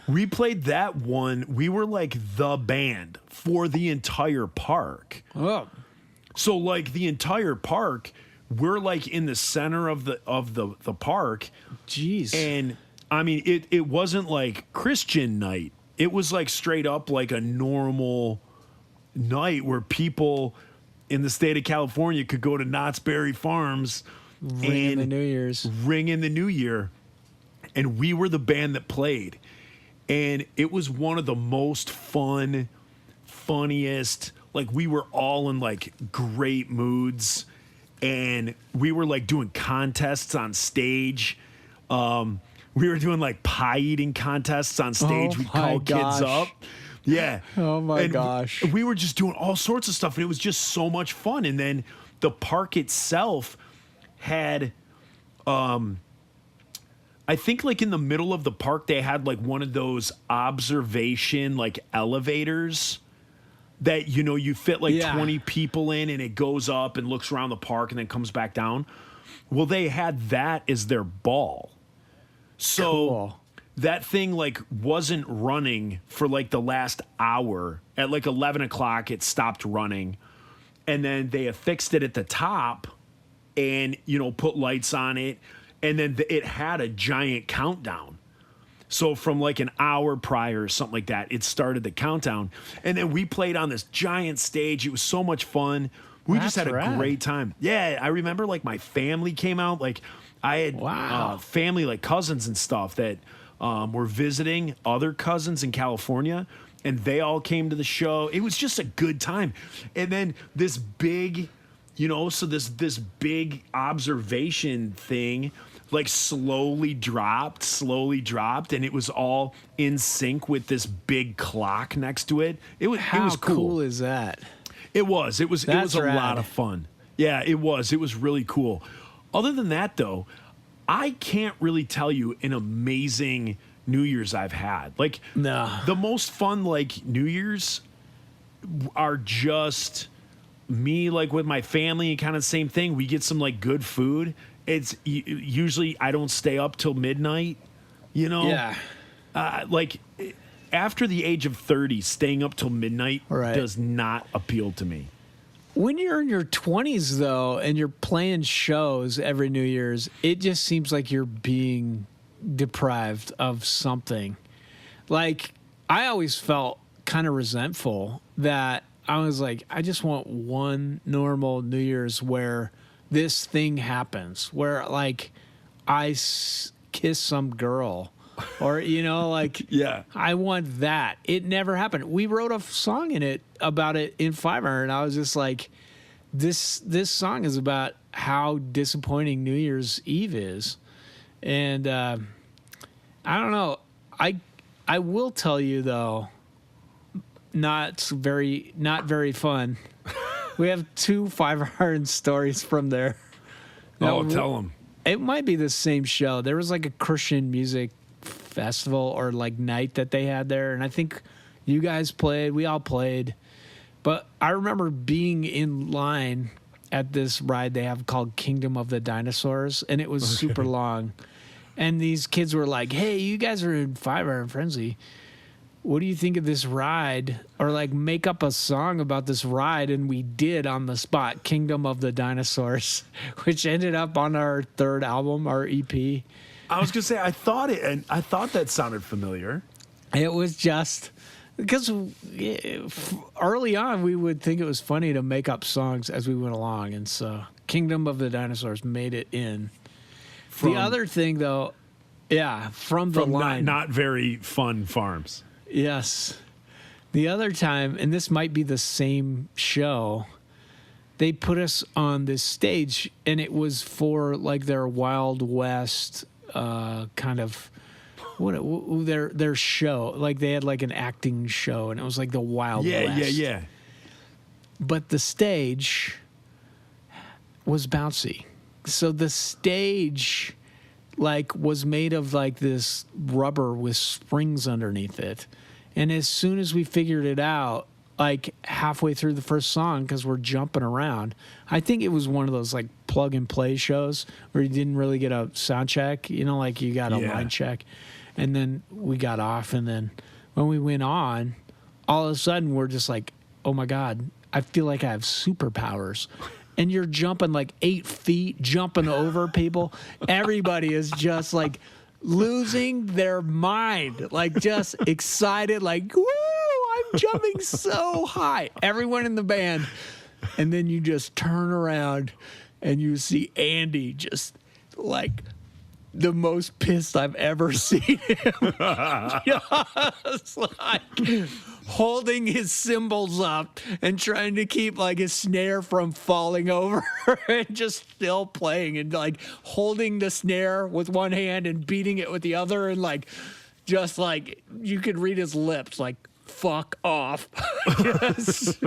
We played that one. We were like the band for the entire park. Oh, So like the entire park, we're like in the center of the park. jeez. And I mean, it wasn't like Christian night. It was like straight up like a normal night where people in the state of California could go to Knott's Berry Farms Ring in the New Year's. ring in the new year. And we were the band that played. And it was one of the most fun, funniest, like we were all in like great moods. And we were like doing contests on stage. We were doing like pie eating contests on stage. Oh We'd my call kids gosh. up. Yeah. Oh my And gosh. We were just doing all sorts of stuff, and it was just so much fun. And then the park itself had, I think like in the middle of the park, they had like one of those observation like elevators that, you fit like Yeah. 20 people in, and it goes up and looks around the park and then comes back down. Well, they had that as their ball. So Cool. that thing like wasn't running for like the last hour. At like 11 o'clock, it stopped running. And then they affixed it at the top and, put lights on it. And then it had a giant countdown. So from like an hour prior or something like that, it started the countdown. And then we played on this giant stage. It was so much fun. We just That's had a rad. great time. Yeah, I remember like my family came out. Like I had Wow. family, like cousins and stuff that were visiting other cousins in California. And they all came to the show. It was just a good time. And then this big, so this big observation thing like slowly dropped, and it was all in sync with this big clock next to it. It was How cool. cool is that? It was a That's rad. lot of fun. Yeah, it was really cool. Other than that though, I can't really tell you an amazing New Year's I've had. Like No. the most fun like New Year's are just me like with my family and kind of the same thing. We get some like good food. It's usually I don't stay up till midnight, Yeah. like after the age of 30, staying up till midnight Right. does not appeal to me. When you're in your 20s, though, and you're playing shows every New Year's, it just seems like you're being deprived of something. Like, I always felt kind of resentful that I was like, I just want one normal New Year's where this thing happens, where, like, kiss some girl. Or, like, Yeah. I want that. It never happened. We wrote a song in it about it in Five Iron, and I was just like, this song is about how disappointing New Year's Eve is. And I don't know. I will tell you, though, not very fun. We have 2 Five Iron stories from there. Oh, Now, tell them. it might be the same show. There was like a Christian music festival or like night that they had there, and I think you guys played. We all played, but I remember being in line at this ride they have called Kingdom of the Dinosaurs, and it was super long. And these kids were like, "Hey, you guys are in Five Iron Frenzy. What do you think of this ride?" Or like make up a song about this ride, and we did on the spot, Kingdom of the Dinosaurs, which ended up on our 3rd album, our EP. I was gonna say I thought that sounded familiar. It was just because early on we would think it was funny to make up songs as we went along, and so Kingdom of the Dinosaurs made it in. The other thing, though, from the line, not very fun farms. yes. The other time, and this might be the same show, they put us on this stage, and it was for like their Wild West kind of their show. Like they had like an acting show, and it was like the Wild West. Yeah. But the stage was bouncy. So the stage like was made of like this rubber with springs underneath it. And as soon as we figured it out, like halfway through the first song, because we're jumping around, I think it was one of those like plug and play shows where you didn't really get a sound check, like you got a line check. And then we got off, and then when we went on, all of a sudden we're just like, oh my God, I feel like I have superpowers. And you're jumping like 8 feet, jumping over people. Everybody is just like losing their mind, like just excited, like, woo, I'm jumping so high. Everyone in the band. And then you just turn around and you see Andy just like the most pissed I've ever seen him. Just like holding his cymbals up and trying to keep like his snare from falling over and just still playing and like holding the snare with one hand and beating it with the other, and like just like you could read his lips like fuck off. Yes.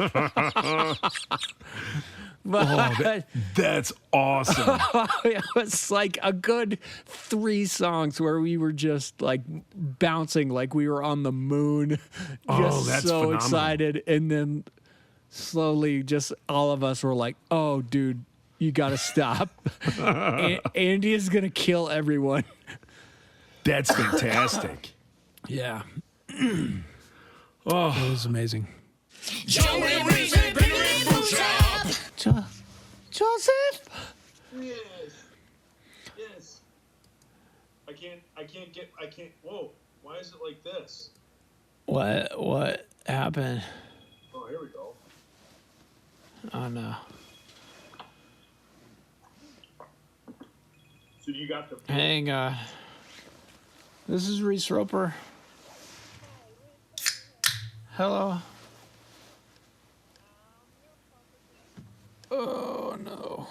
But That's awesome. it was like a good 3 songs where we were just like bouncing like we were on the moon. Just that's so phenomenal. excited. And then slowly just all of us were like, oh, dude, you got to stop. Andy is going to kill everyone. That's fantastic. Yeah. It was amazing. Joey Reese, Biggie Bouchard. Joseph? Yes. I can't. Whoa. Why is it like this? What happened? Oh, here we go. Oh, no. So you got the. Hang on. This is Reese Roper. Hello. Oh no.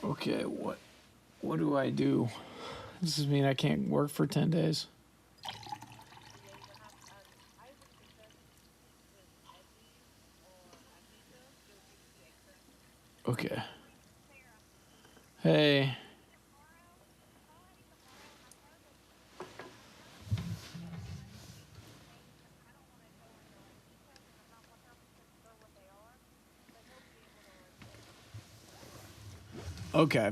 Okay, what do I do? Does this mean I can't work for 10 days? Okay. Hey. Okay.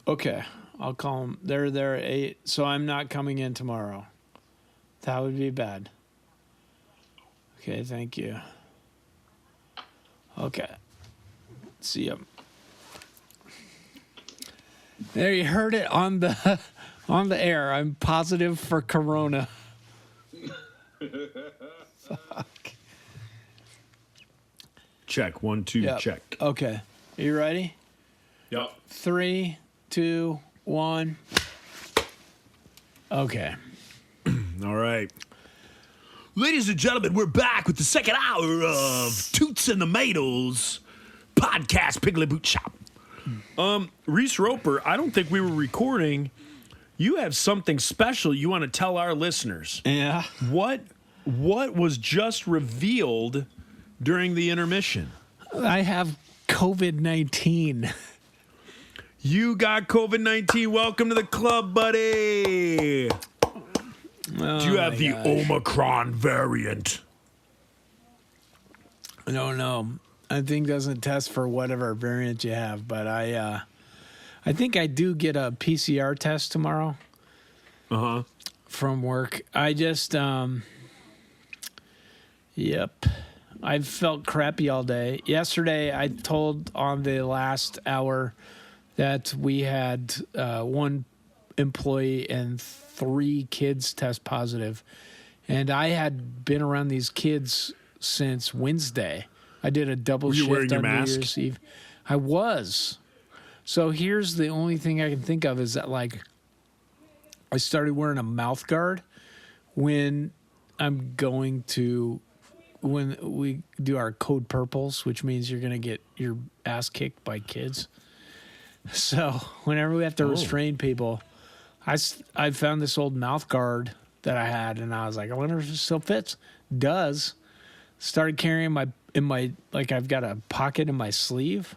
Okay, I'll call them. They're there at 8, so I'm not coming in tomorrow. That would be bad. Okay, thank you. Okay. See ya. There, you heard it on the air. I'm positive for corona. Fuck. Check. 1, 2, Yep. check. Okay. Are you ready? Yep. 3, 2, 1. Okay. All right. Ladies and gentlemen, we're back with the second hour of Toots and the Tomatoes podcast, Piggly Boot Shop. Reese Roper, I don't think we were recording. You have something special you want to tell our listeners. Yeah. What was just revealed during the intermission? I have COVID-19. You got COVID-19. Welcome to the club, buddy. Oh, Do you have my the gosh. Omicron variant? I don't know. I think doesn't test for whatever variant you have, but I think I do get a PCR test tomorrow Uh-huh. from work. I just yep. I felt crappy all day. Yesterday I told on the last hour that we had one employee and 3 kids test positive. And I had been around these kids since Wednesday. I did a double Were you shift wearing your on New mask? Year's Eve. I was. So here's the only thing I can think of is that, like, I started wearing a mouth guard when when we do our code purples, which means you're going to get your ass kicked by kids. So whenever we have to restrain people, I found this old mouth guard that I had, and I was like, I wonder if it still fits. Does. Started carrying I've got a pocket in my sleeve,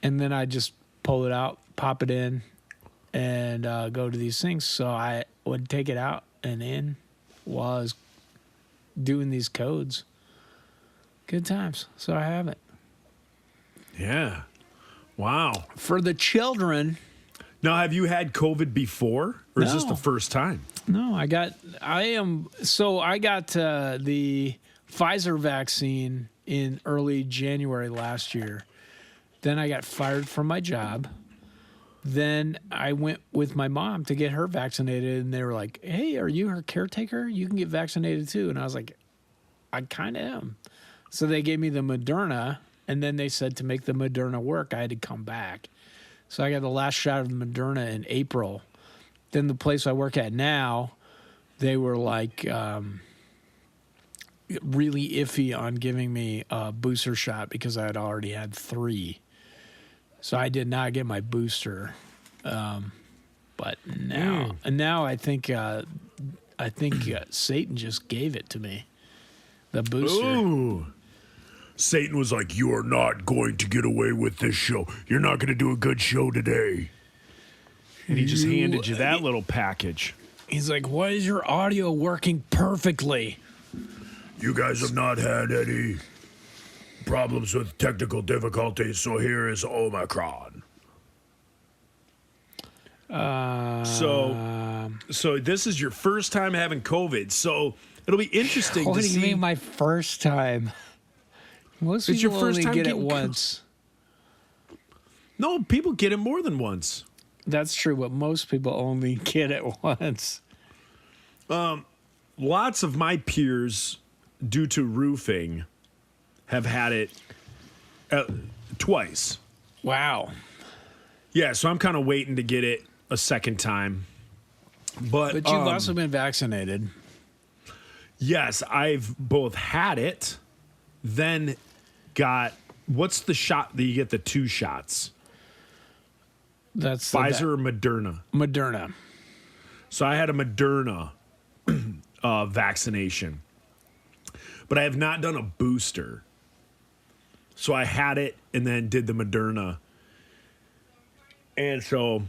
and then I just pull it out, pop it in, and go to these things. So I would take it out and in while I was doing these codes. Good times. So I have it. Yeah. Wow. For the children, Now, have you had COVID before, or is this No. the first time? no, I got the Pfizer vaccine in early January last year. Then I got fired from my job. Then I went with my mom to get her vaccinated, and they were like, hey, are you her caretaker? You can get vaccinated too. And I was like, I kind of am. So they gave me the Moderna, and then they said to make the Moderna work, I had to come back. So I got the last shot of the Moderna in April. Then the place I work at now, they were like really iffy on giving me a booster shot because I had already had 3. So I did not get my booster. But now I think Satan just gave it to me. The booster. Ooh. Satan was like, you are not going to get away with this show. You're not going to do a good show today. And he just handed you that little package. He's like, why is your audio working perfectly? You guys have not had any problems with technical difficulties, so here is Omicron. So this is your first time having COVID. So it'll be interesting What to do you see. mean my first time? Most It's people your first only time get it getting once. No, people get it more than once. That's true, but most people only get it once. Lots of my peers, due to roofing, have had it twice. Wow. Yeah, so I'm kind of waiting to get it a second time. But But you've also been vaccinated. yes, I've both had it, then got what's the shot that you get the 2 shots? That's the Pfizer or Moderna? Moderna. So I had a Moderna vaccination, but I have not done a booster. So I had it and then did the Moderna. And so,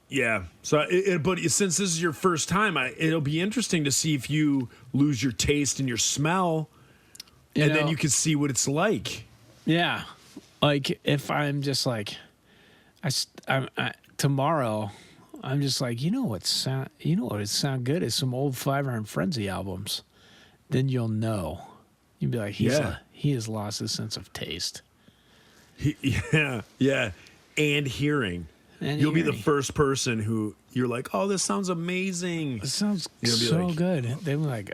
yeah. So, but since this is your first time, it'll be interesting to see if you lose your taste and your smell, and then you can see what it's like. Yeah. Like, if I'm just like, Tomorrow, I'm just like, you know what would sound good is some old Fiver and Frenzy albums. Then you'll know. You'd be like, he has lost his sense of taste. Yeah. And hearing. You'll be the first person who you're like, oh, this sounds amazing. It sounds so good. They're like,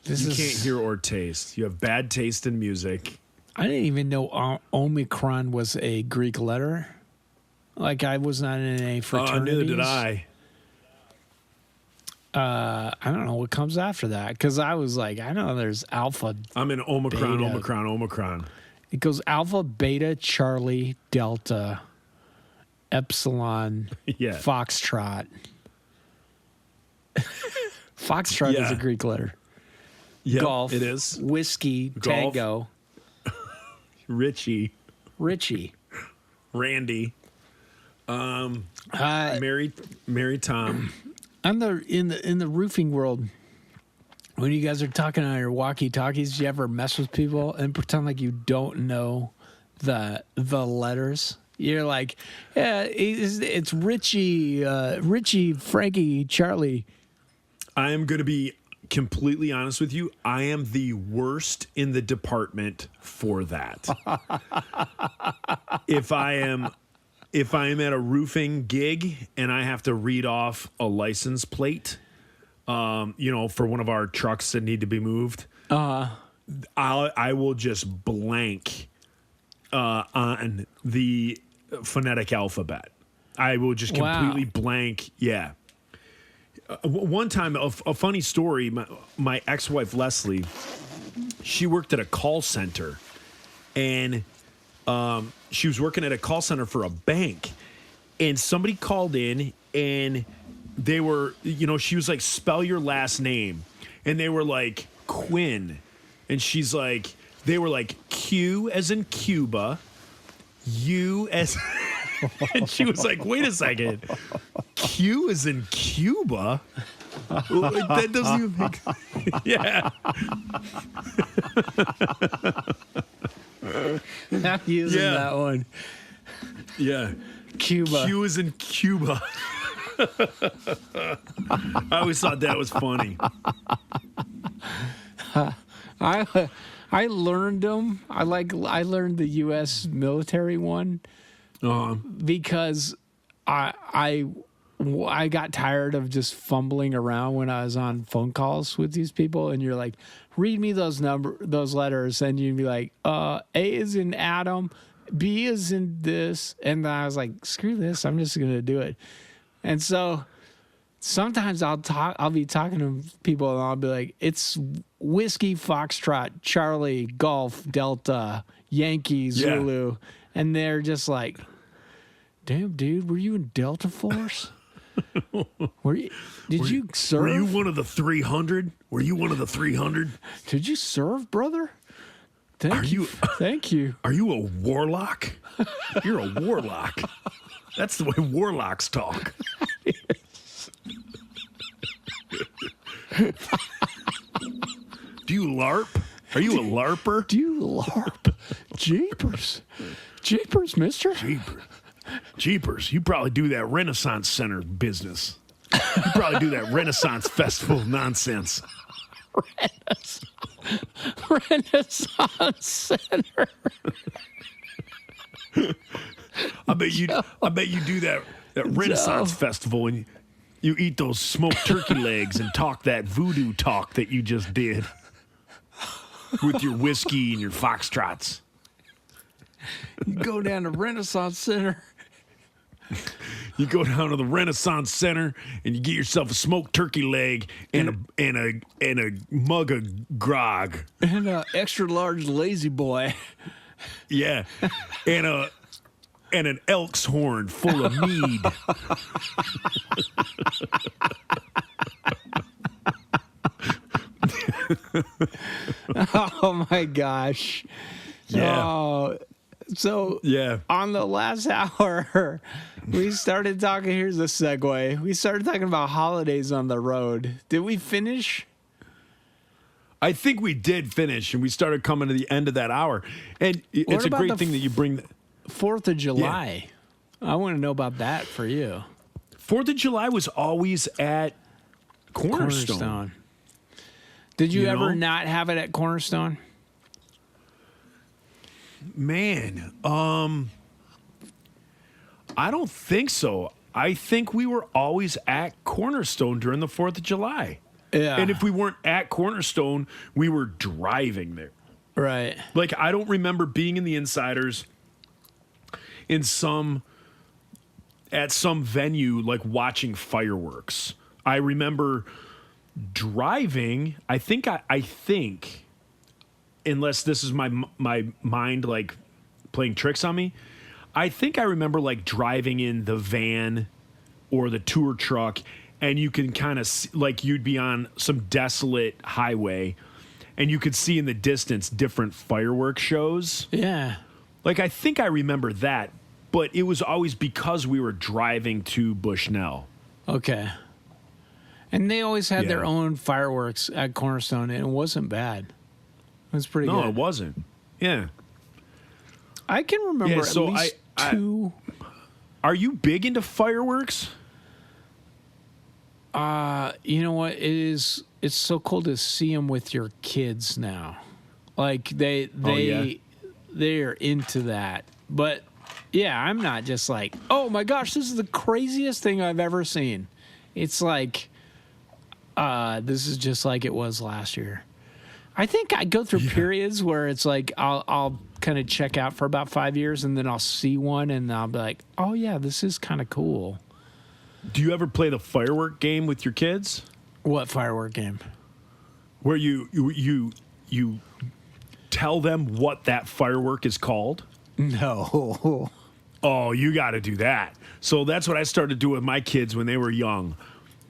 This you can't hear or taste. You have bad taste in music. I didn't even know Omicron was a Greek letter. Like, I was not in a fraternity. Neither did I. I don't know what comes after that. Because I was like, I know there's Alpha. I'm in Omicron, Beta. Omicron. It goes Alpha, Beta, Charlie, Delta, Epsilon, Foxtrot. Foxtrot is a Greek letter. Yep, Golf. it is. Whiskey. Golf. Tango. Richie. Randy. Mary Tom. I'm in the roofing world. When you guys are talking on your walkie-talkies, do you ever mess with people and pretend like you don't know the letters? You're like, yeah, it's Richie, Frankie, Charlie. I am going to be completely honest with you. I am the worst in the department for that. If I am at a roofing gig and I have to read off a license plate, for one of our trucks that need to be moved, I will just blank on the phonetic alphabet. I will just completely blank. Yeah. One time, a funny story, my ex-wife, Leslie, she worked at a call center, and she was working at a call center for a bank, and somebody called in, and they were, she was like, spell your last name, and they were like, Quinn, and she's like, they were like, Q as in Cuba, U as... And she was like, wait a second. Q is in Cuba? That doesn't even make Yeah. I'm using that one. Yeah. Cuba. Q is in Cuba. I always thought that was funny. I learned them. I learned the U.S. military one. Because I got tired of just fumbling around when I was on phone calls with these people, and you're like, read me those letters, and you'd be like, A is in Adam, B is in this, and I was like, screw this, I'm just gonna do it. And so sometimes I'll be talking to people, and I'll be like, it's Whiskey, Foxtrot, Charlie, Golf, Delta, Yankee, Zulu, and they're just like, damn, dude, were you in Delta Force? Did you serve? Were you one of the 300? Were you one of the 300? Did you serve, brother? Thank you. Are you a warlock? You're a warlock. That's the way warlocks talk. Do you LARP? Are you a LARPer? Do you LARP? Jeepers, mister. Jeepers. You probably do that Renaissance Center business. You probably do that Renaissance Festival nonsense. Renaissance Center. I bet you do that Renaissance Festival and you eat those smoked turkey legs and talk that voodoo talk that you just did with your whiskey and your foxtrots. You go down to Renaissance Center. You go down to the Renaissance Center and you get yourself a smoked turkey leg and a mug of grog and an extra large lazy boy. Yeah, and an elk's horn full of mead. Oh my gosh! Yeah. Oh, so on the last hour, we started talking. Here's a segue. We started talking about holidays on the road. Did we finish? I think we did finish, and we started coming to the end of that hour. And it's a great thing that you bring. 4th of July? I want to know about that for you. 4th of July was always at Cornerstone. Did you You ever know? not have it at Cornerstone? Man, I don't think so. I think we were always at Cornerstone during the 4th of July. Yeah. And if we weren't at Cornerstone, we were driving there. Right. Like, I don't remember being in the Insiders at some venue, like watching fireworks. I remember driving. I think, unless this is my mind like playing tricks on me, I think I remember like driving in the van or the tour truck, and you can kind of like you'd be on some desolate highway, and you could see in the distance different fireworks shows. Yeah. Like, I think I remember that, but it was always because we were driving to Bushnell. Okay. And they always had their Yeah. own fireworks at Cornerstone, and it wasn't bad. It was pretty No, good. it wasn't. Yeah. I can remember Yeah, at so least I- two. Are you big into fireworks? You know what? It's so cool to see them with your kids now. Like they yeah? they're into that. But yeah, I'm not just like, oh my gosh, this is the craziest thing I've ever seen. It's like, this is just like it was last year. I think I go through periods where it's like I'll kind of check out for about 5 years, and then I'll see one and I'll be like, oh yeah, this is kind of cool. Do you ever play the firework game with your kids? What firework game? Where you tell them what that firework is called? No. Oh, you got to do that. So that's what I started doing with my kids when they were young.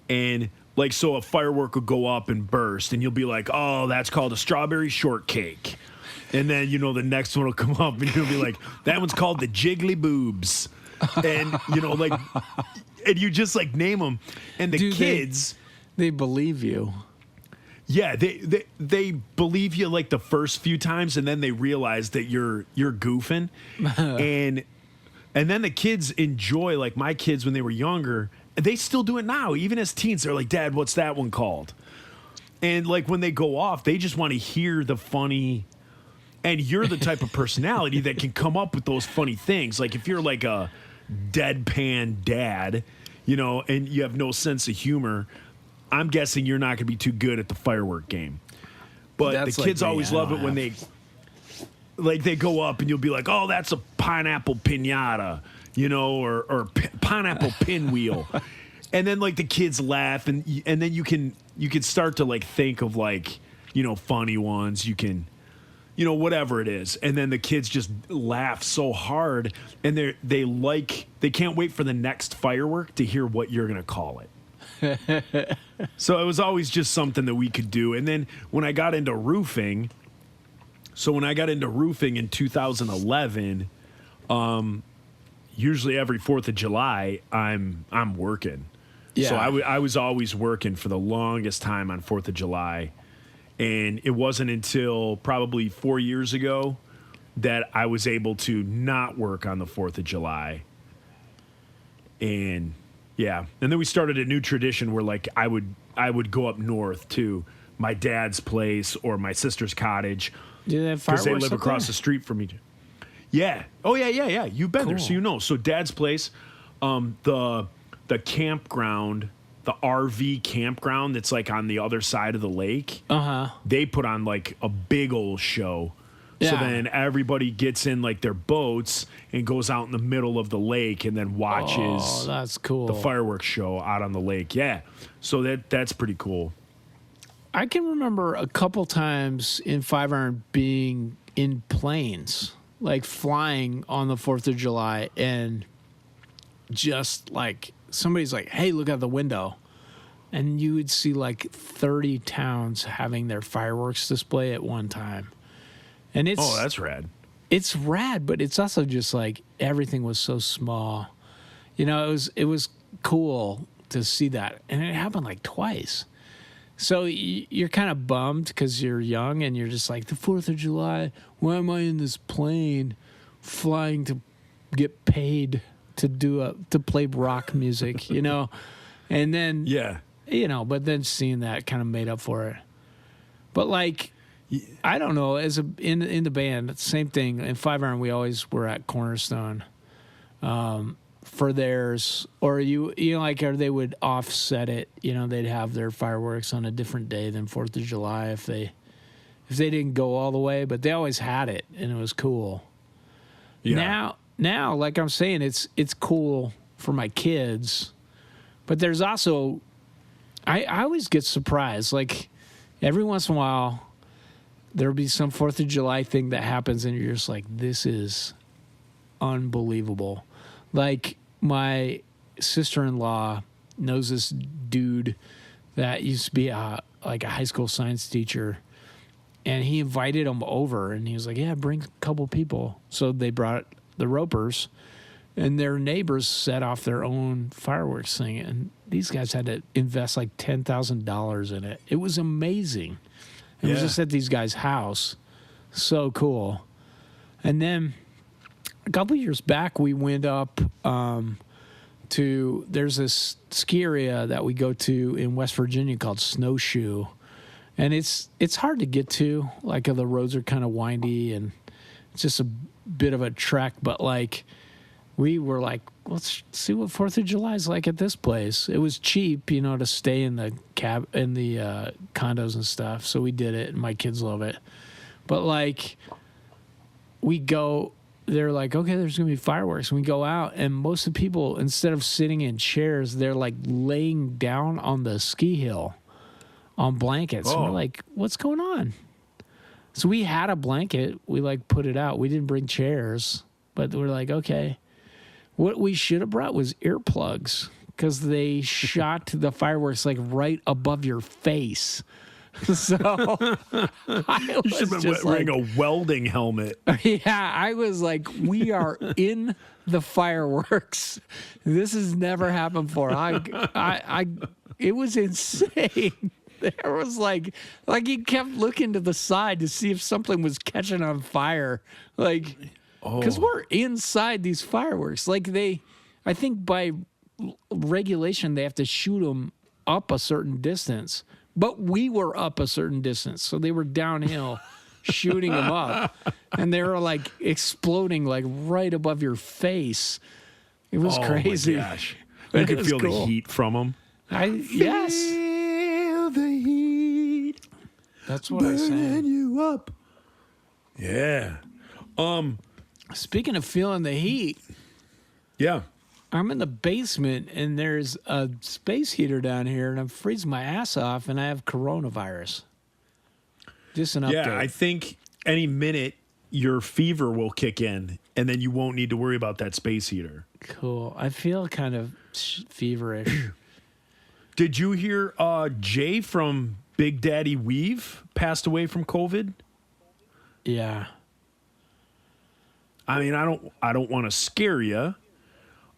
And like, so a firework would go up and burst, and you'll be like, oh, that's called a strawberry shortcake. And then, you know, the next one will come up, and you'll be like, that one's called the jiggly boobs. And, you know, like, and you just like name them. And the kids, They believe you. yeah, they believe you like the first few times, and then they realize that you're goofing. And then the kids enjoy, like my kids when they were younger, they still do it now. Even as teens, they're like, Dad, what's that one called? And like when they go off, they just want to hear the funny. And you're the type of personality that can come up with those funny things. Like if you're like a deadpan dad, you know, and you have no sense of humor, I'm guessing you're not going to be too good at the firework game. But That's the like kids me. always I love don't it when they go up and you'll be like, oh, that's a pineapple pinata, you know, or pineapple pinwheel. And then like the kids laugh, and then you can start to like think of like, you know, funny ones. You can, you know, whatever it is. And then the kids just laugh so hard, and they can't wait for the next firework to hear what you're going to call it. So it was always just something that we could do. And then when I got into roofing, in 2011, usually every 4th of July, I'm working. Yeah. So I was always working for the longest time on 4th of July. And it wasn't until probably 4 years ago that I was able to not work on the 4th of July. And yeah, and then we started a new tradition where like I would go up north to my dad's place or my sister's cottage Do they have because fireworks they live up across there? the street from me. Yeah. Oh yeah. You've been there, Cool. so you know. So dad's place, the campground, the RV campground that's like on the other side of the lake. They put on like a big old show. So Yeah. then everybody gets in like their boats and goes out in the middle of the lake and then watches Oh, that's cool. the fireworks show out on the lake. Yeah. So that's pretty cool. I can remember a couple times in 5-iron being in planes, like flying on the 4th of July, and just like somebody's like, hey, look out the window. And you would see like 30 towns having their fireworks display at one time. And it's Oh, that's rad. it's rad, but it's also just like everything was so small. You know, it was cool to see that, and it happened like twice. So you're kind of bummed because you're young and you're just like, the 4th of July, why am I in this plane flying to get paid to play rock music, and then Yeah. But then seeing that kind of made up for it. But like, I don't know, in the band, same thing. In 5-Iron, we always were at Cornerstone for theirs, or or they would offset it. They'd have their fireworks on a different day than 4th of July if they didn't go all the way, but they always had it, and it was cool. Yeah. Now, like I'm saying, it's cool for my kids, but there's also, I always get surprised. Like every once in a while, there'll be some 4th of July thing that happens, and you're just like, this is unbelievable. Like my sister-in-law knows this dude that used to be like a high school science teacher, and he invited him over, and he was like, yeah, bring a couple people. So they brought the Ropers, and their neighbors set off their own fireworks thing, and these guys had to invest like $10,000 in it. It was amazing. It was just at these guys' house. So cool. And then a couple years back, we went up there's this ski area that we go to in West Virginia called Snowshoe. And it's hard to get to. Like the roads are kind of windy, and it's just a bit of a trek. But like, we were like, let's see what 4th of July is like at this place. It was cheap, to stay in the condos and stuff. So we did it, and my kids love it. But like, we go, they're like, okay, there's gonna be fireworks. And we go out, and most of the people, instead of sitting in chairs, they're like laying down on the ski hill on blankets. Oh. We're like, what's going on? So we had a blanket. We like put it out. We didn't bring chairs, but we're like, okay. What we should have brought was earplugs, because they shot the fireworks like right above your face. So I You should have been wearing a welding helmet. yeah, I was like, we are in the fireworks. This has never happened before. It was insane. There was like he kept looking to the side to see if something was catching on fire. Like, because we're inside these fireworks. Like I think by regulation, they have to shoot them up a certain distance. But we were up a certain distance, so they were downhill shooting them up. And they were like exploding like right above your face. It was crazy. Oh my gosh. You could feel the heat from them. Yes. Feel the heat. That's what I said. Burning you up. Yeah. Speaking of feeling the heat, Yeah. I'm in the basement, and there's a space heater down here, and I'm freezing my ass off, and I have coronavirus. Just an update. Yeah, I think any minute your fever will kick in, and then you won't need to worry about that space heater. Cool. I feel kind of feverish. Did you hear Jay from Big Daddy Weave passed away from COVID? Yeah. I mean, I don't want to scare you.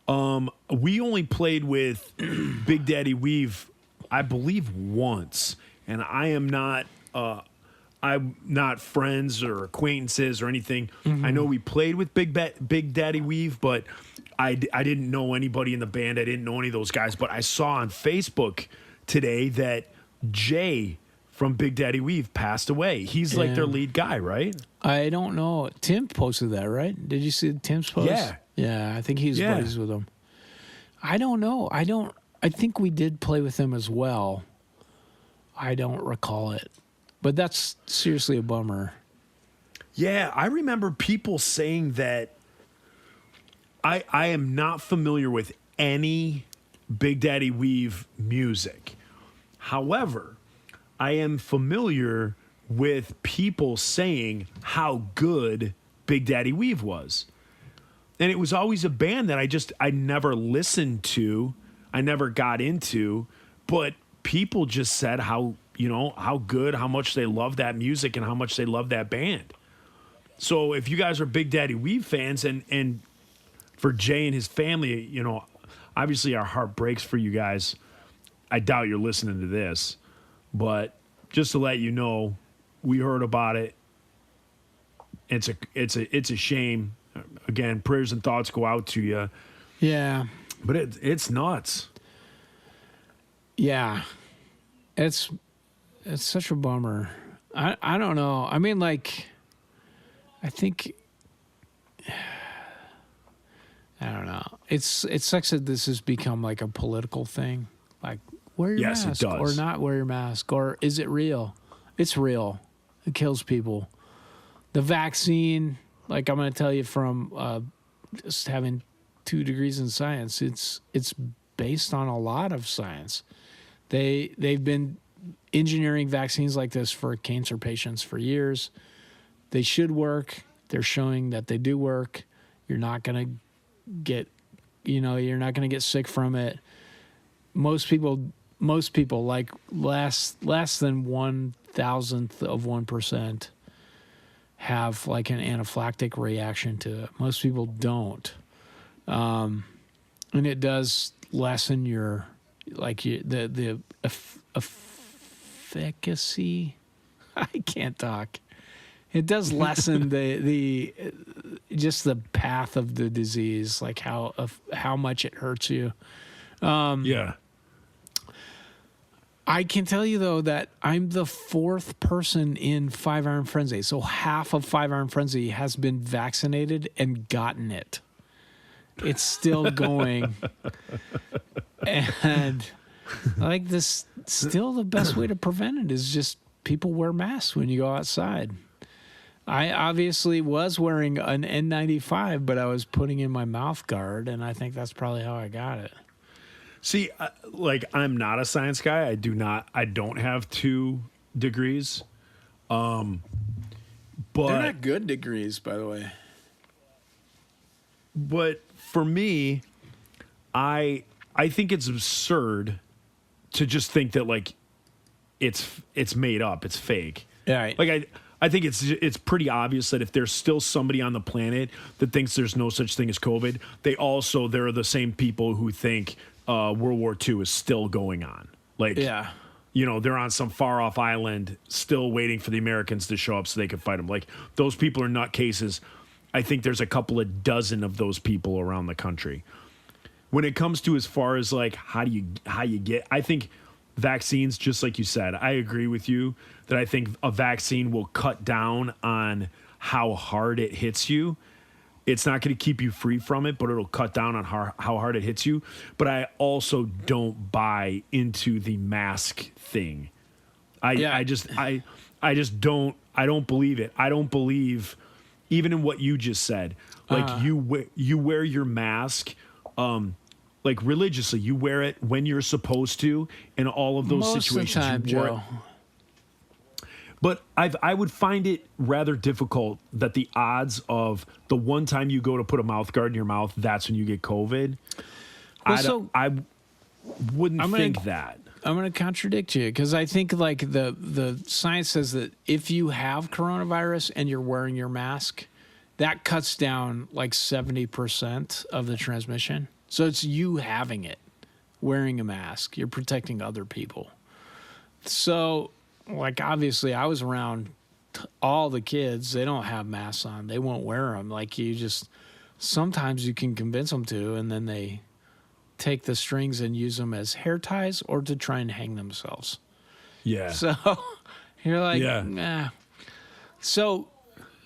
We only played with Big Daddy Weave, I believe, once, and I'm not friends or acquaintances or anything. I know we played with Big Daddy Weave, but I didn't know anybody in the band. I didn't know any of those guys, but I saw on Facebook today that Jay from Big Daddy Weave passed away. He's like their lead guy, right? I don't know. Tim posted that, right? Did you see Tim's post? Yeah. Yeah, I think he's buddies with him. I don't know. I think we did play with him as well. I don't recall it. But that's seriously a bummer. Yeah, I remember people saying that. I am not familiar with any Big Daddy Weave music. However, I am familiar with people saying how good Big Daddy Weave was. And it was always a band that I never listened to, I never got into, but people just said how good, how much they love that music and how much they love that band. So if you guys are Big Daddy Weave fans, and for Jay and his family, obviously our heart breaks for you guys. I doubt you're listening to this, but just to let you know, we heard about it. It's a shame. again, prayers and thoughts go out to you. Yeah. But it's nuts. Yeah. It's such a bummer. I don't know. I mean, like, I think, I don't know. It sucks that this has become like a political thing. Like, wear your Yes, it mask does. or not wear your mask, or is it real? It's real. It kills people. The vaccine, like I'm going to tell you from just having 2 degrees in science, it's based on a lot of science. They've been engineering vaccines like this for cancer patients for years. They should work. They're showing that they do work. You're not going to get, you're not going to get sick from it. Most people, like less than 1/1000th of 1% have like an anaphylactic reaction to it. Most people don't. And it does lessen your, the efficacy. I can't talk. It does lessen the just the path of the disease, like how much it hurts you. Yeah. I can tell you though that I'm the 4th person in 5 Iron Frenzy. So half of 5 Iron Frenzy has been vaccinated and gotten it. It's still going. And like this, still the best way to prevent it is just people wear masks when you go outside. I obviously was wearing an N95, but I was putting in my mouth guard, and I think that's probably how I got it. See, like I'm not a science guy. I don't have 2 degrees. But They're not good degrees, by the way. But for me, I think it's absurd to just think that like it's made up, it's fake. Yeah. Like I think it's pretty obvious that if there's still somebody on the planet that thinks there's no such thing as COVID, they're the same people who think World War II is still going on. Like, Yeah. They're on some far off island still waiting for the Americans to show up so they can fight them. Like, those people are nutcases. I think there's a couple of dozen of those people around the country. When it comes to as far as like how you get, I think vaccines, just like you said, I agree with you that I think a vaccine will cut down on how hard it hits you. It's not going to keep you free from it, but it'll cut down on how hard it hits you. But I also don't buy into the mask thing. I just don't believe it. I don't believe even in what you just said. Like you wear your mask like religiously. You wear it when you're supposed to in all of those Most situations. of the time, you wore it. Joe. But I would find it rather difficult that the odds of the one time you go to put a mouth guard in your mouth, that's when you get COVID. Well, I wouldn't I'm think that. I'm going to contradict you because I think like the science says that if you have coronavirus and you're wearing your mask, that cuts down like 70% of the transmission. So it's you having it, wearing a mask. You're protecting other people. So, like, obviously, I was around all the kids. They don't have masks on. They won't wear them. Like, sometimes you can convince them to, and then they take the strings and use them as hair ties or to try and hang themselves. Yeah. So you're like, Yeah. nah. So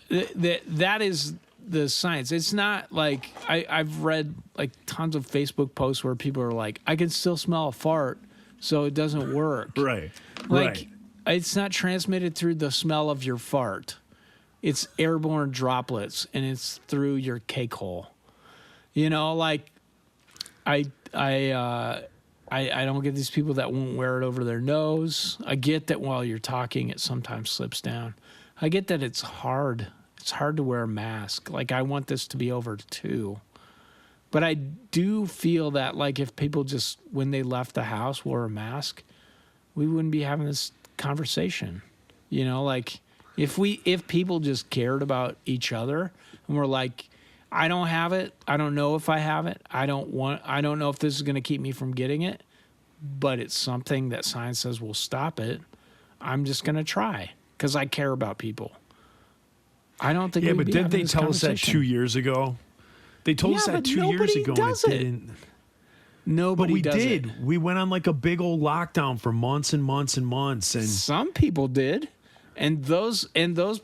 that is the science. It's not like I've read like tons of Facebook posts where people are like, I can still smell a fart, so it doesn't work. Right. Like, right. it's not transmitted through the smell of your fart. It's airborne droplets, and it's through your cake hole. Like I don't get these people that won't wear it over their nose. I get that while you're talking, it sometimes slips down. I get that it's hard. It's hard to wear a mask. Like, I want this to be over too. But I do feel that, like, if people just, when they left the house, wore a mask, we wouldn't be having this conversation. Like, if people just cared about each other and were like, I don't have it. I don't know if I have it. I don't know if this is going to keep me from getting it, but it's something that science says will stop it. I'm just going to try because I care about people. I don't think. Yeah, we'd but be didn't having they this tell us that conversation. 2 years ago? They told us Yeah, that but 2 years nobody ago. does and it. didn't. Nobody But we does did. it. We went on like a big old lockdown for months and months and months. And Some people did, and those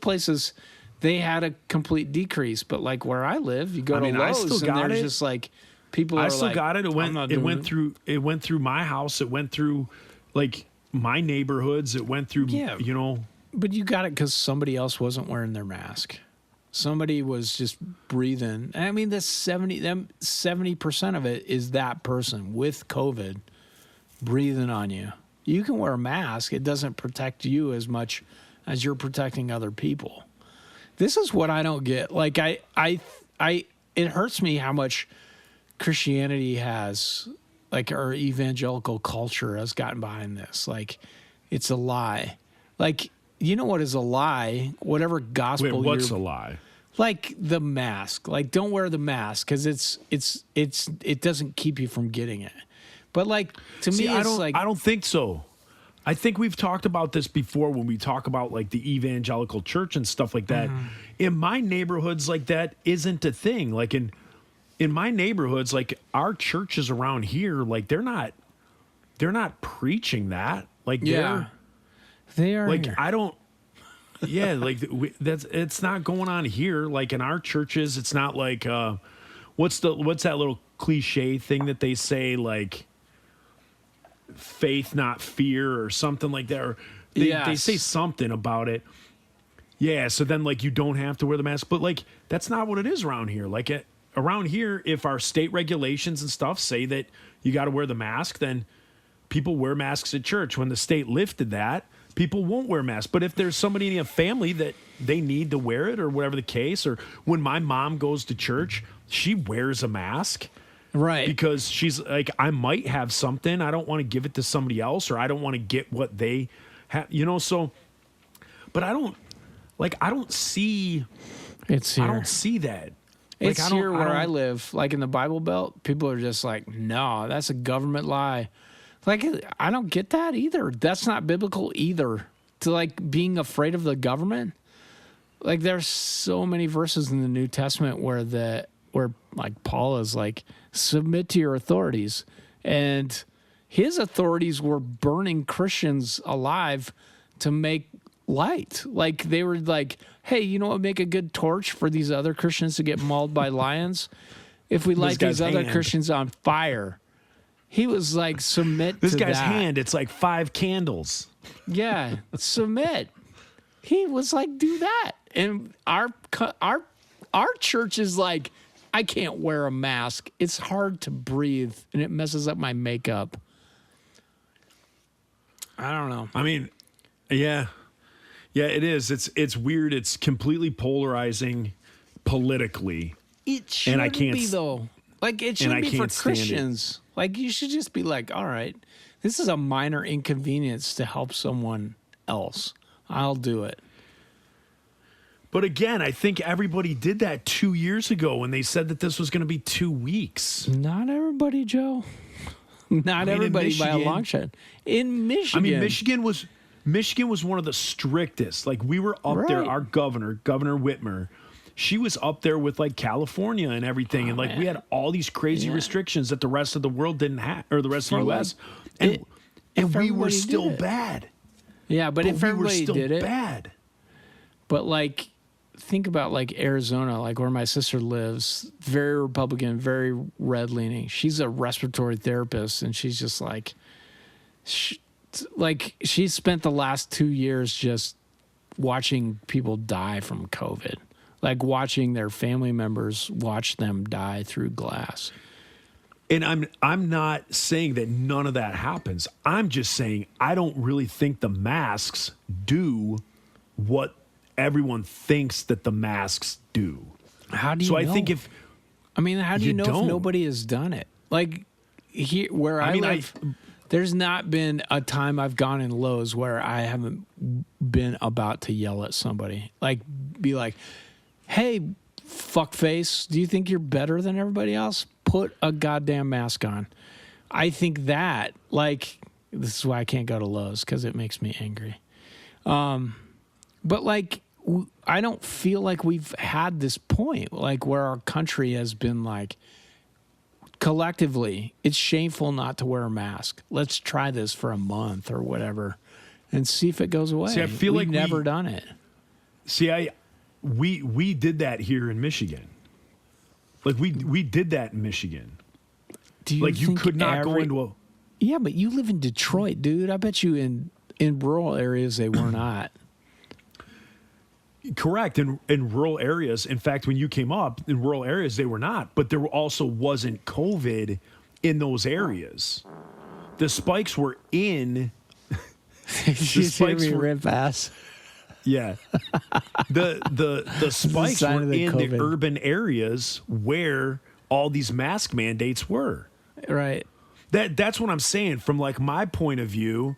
places, they had a complete decrease. But like where I live, you go I mean, to I Lowe's, still and got there's it. just like people. I are still like, got it. It "I'm went. not It doing went through. It went through my house. It went through like my neighborhoods. It went through. Yeah. You know. But you got it because somebody else wasn't wearing their mask. Somebody was just breathing. I mean, the 70% of it is that person with COVID breathing on you. You can wear a mask. It doesn't protect you as much as you're protecting other people. This is what I don't get. Like it hurts me how much Christianity has, like our evangelical culture has gotten behind this. Like it's a lie. Like, you know what is a lie? Whatever gospel Wait, what's you're a lie? like the mask. Like don't wear the mask because it doesn't keep you from getting it. But like to See, me, I it's don't. like I don't think so. I think we've talked about this before when we talk about like the evangelical church and stuff like that. In my neighborhoods, like that isn't a thing. Like in my neighborhoods, like our churches around here, like they're not preaching that. Like they are like here. I don't. Yeah, like it's not going on here. Like in our churches, it's not like what's that little cliche thing that they say, like faith not fear or something like that, or they Yes. say something about it. Yeah, so then like you don't have to wear the mask, but like that's not what it is around here. Like around here, if our state regulations and stuff say that you got to wear the mask, then people wear masks at church. When the state lifted that, people won't wear masks. But if there's somebody in a family that they need to wear it or whatever the case, or when my mom goes to church, she wears a mask. right. Because she's like, I might have something. I don't want to give it to somebody else, or I don't want to get what they have, so, but I don't see, It's here. I don't see that. It's I don't- here where don't- I live, like in the Bible Belt. People are just like, no, that's a government lie. Like, I don't get that either. That's not biblical either. To like being afraid of the government. Like, there's so many verses in the New Testament where like Paul is like, submit to your authorities, and his authorities were burning Christians alive to make light. Like they were like, hey, you know what would make a good torch for these other Christians to get mauled by lions? If we light guy's these other hand. Christians on fire. He was like, submit This to guy's that. hand, it's like 5 candles. Yeah, submit. He was like, do that. And our church is like, I can't wear a mask. It's hard to breathe and it messes up my makeup. I don't know. I mean, yeah. Yeah, it is. It's weird. It's completely polarizing politically. It shouldn't I can't be s- though. Like it I shouldn't be for can't stand it. Christians. Like you should just be like, all right, this is a minor inconvenience to help someone else. I'll do it. But again, I think everybody did that 2 years ago when they said that this was going to be 2 weeks. Not everybody, Joe. Not in everybody by a Michigan- long shot. In Michigan. I mean, Michigan was one of the strictest. Like we were up there, Right. our Governor Whitmer, she was up there with like California and everything, and like we man. had all these crazy Yeah. restrictions that the rest of the world didn't have, or the rest of For, the like, U.S. And if we were everybody did still it. bad. Yeah, but if we were everybody still did it, bad. but like, think about like Arizona, like where my sister lives, very Republican, very red leaning. She's a respiratory therapist, and she's just like, she spent the last 2 years just watching people die from COVID, like watching their family members watch them die through glass. And I'm not saying that none of that happens. I'm just saying I don't really think the masks do what everyone thinks that the masks do. How do you So know? I think if I mean, how do you You know don't. if nobody has done it? Like here, where I mean, live, there's not been a time I've gone in Lowe's where I haven't been about to yell at somebody. Like, be like, "Hey, fuckface, do you think you're better than everybody else? Put a goddamn mask on." I think that, like, this is why I can't go to Lowe's because it makes me angry. But like I don't feel like we've had this point, like where our country has been like, collectively, it's shameful not to wear a mask. Let's try this for a month or whatever and see if it goes away. See, I feel We've like never done it. See, we did that here in Michigan. Like we did that in Michigan. Do Like you think could not go into a. Yeah, but you live in Detroit, dude. I bet you in rural areas they were not. Correct. In rural areas, in fact, when you came up, in rural areas, they were not. But there also wasn't COVID in those areas. The spikes were in. You see me were- rip ass. Yeah. The spikes sign were of the in COVID. the urban areas where all these mask mandates were. Right. That's what I'm saying. From like my point of view,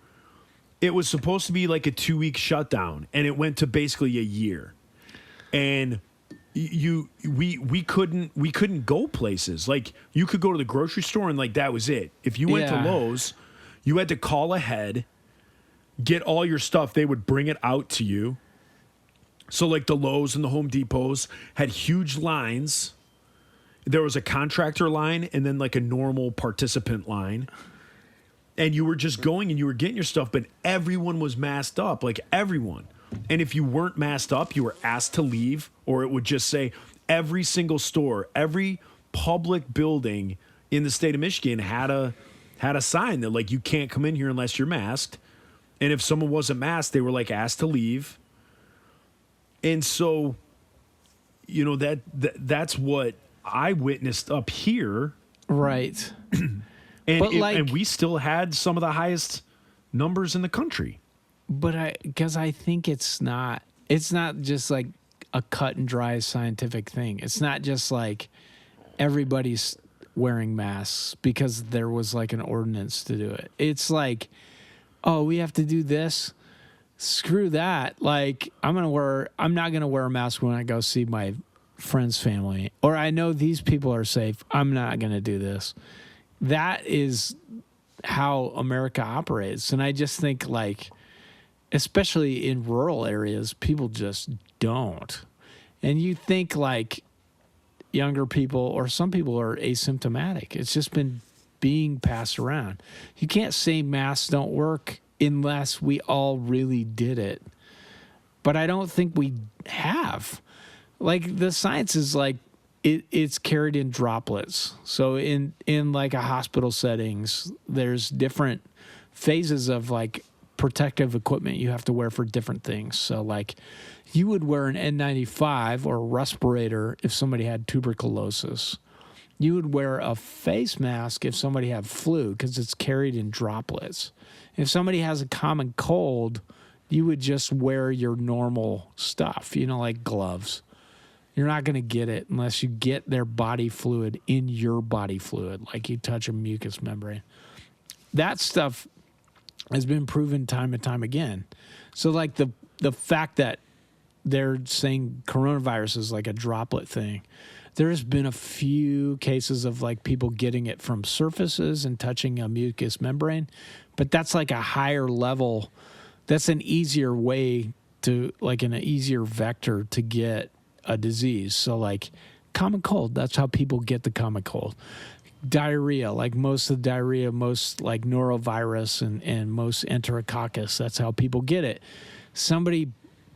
it was supposed to be like a 2-week shutdown, and it went to basically a year. And we couldn't go places. Like you could go to the grocery store and like that was it. If you went Yeah. to Lowe's, you had to call ahead, get all your stuff. They would bring it out to you. So like the Lowe's and the Home Depots had huge lines. There was a contractor line and then like a normal participant line. And you were just going and you were getting your stuff, but everyone was masked up, like everyone. And if you weren't masked up, you were asked to leave, or it would just say every single store, every public building in the state of Michigan had a sign that like you can't come in here unless you're masked. And if someone wasn't masked, they were like asked to leave. And so, you know, that's what I witnessed up here. Right. And, But, like- and we still had some of the highest numbers in the country. But because I think it's not just like a cut and dry scientific thing. It's not just like everybody's wearing masks because there was like an ordinance to do it. It's like, oh, we have to do this. Screw that. Like I'm not going to wear a mask when I go see my friend's family, or I know these people are safe. I'm not going to do this. That is how America operates. And I just think like, especially in rural areas, people just don't. And you think like younger people or some people are asymptomatic. It's just been being passed around. You can't say masks don't work unless we all really did it. But I don't think we have. Like the science is like it's carried in droplets. So in like a hospital settings, there's different phases of like protective equipment you have to wear for different things. So like you would wear an N95 or a respirator if somebody had tuberculosis. You would wear a face mask if somebody had flu because it's carried in droplets. If somebody has a common cold, you would just wear your normal stuff, you know, like gloves. You're not going to get it unless you get their body fluid in your body fluid, like you touch a mucous membrane. That stuff has been proven time and time again. So like the fact that they're saying coronavirus is like a droplet thing, there's been a few cases of like people getting it from surfaces and touching a mucous membrane, but that's like a higher level. That's an easier way to like an easier vector to get a disease. So like common cold, that's how people get the common cold. Diarrhea, like most of the diarrhea, most like norovirus and most enterococcus, that's how people get it. Somebody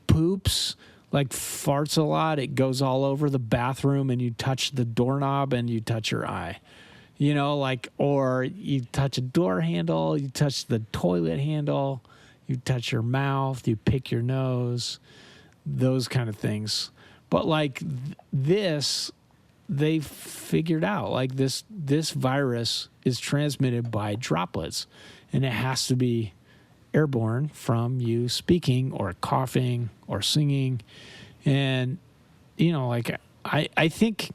poops, like farts a lot, it goes all over the bathroom and you touch the doorknob and you touch your eye. You know, like, or you touch a door handle, you touch the toilet handle, you touch your mouth, you pick your nose, those kind of things. But like this, they figured out like this virus is transmitted by droplets, and it has to be airborne from you speaking or coughing or singing. And, you know, like I think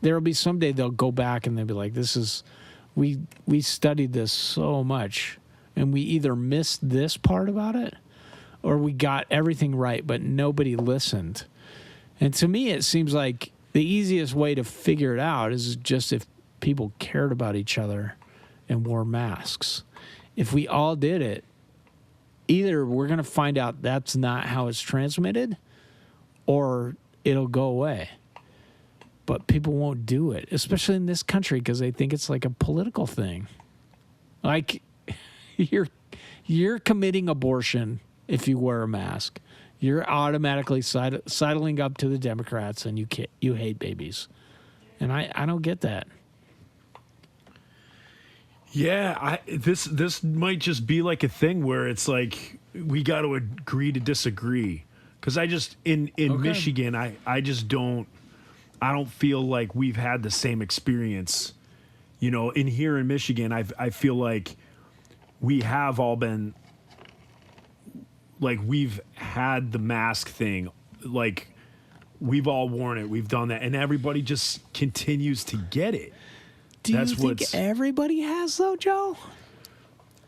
there will be someday they'll go back and they'll be like, this is, we studied this so much and we either missed this part about it or we got everything right, but nobody listened. And to me, it seems like the easiest way to figure it out is just if people cared about each other and wore masks. If we all did it, either we're going to find out that's not how it's transmitted, or it'll go away. But people won't do it, especially in this country, because they think it's like a political thing. Like you're committing abortion if you wear a mask. You're automatically sidling up to the Democrats, and you hate babies. And I don't get that. Yeah, this might just be like a thing where it's like we got to agree to disagree. Because I just in Michigan, I just don't feel like we've had the same experience. You know, in here in Michigan, I feel like we have all been like we've had the mask thing, like we've all worn it, we've done that, and everybody just continues to get it. Do you think everybody has, though, Joe?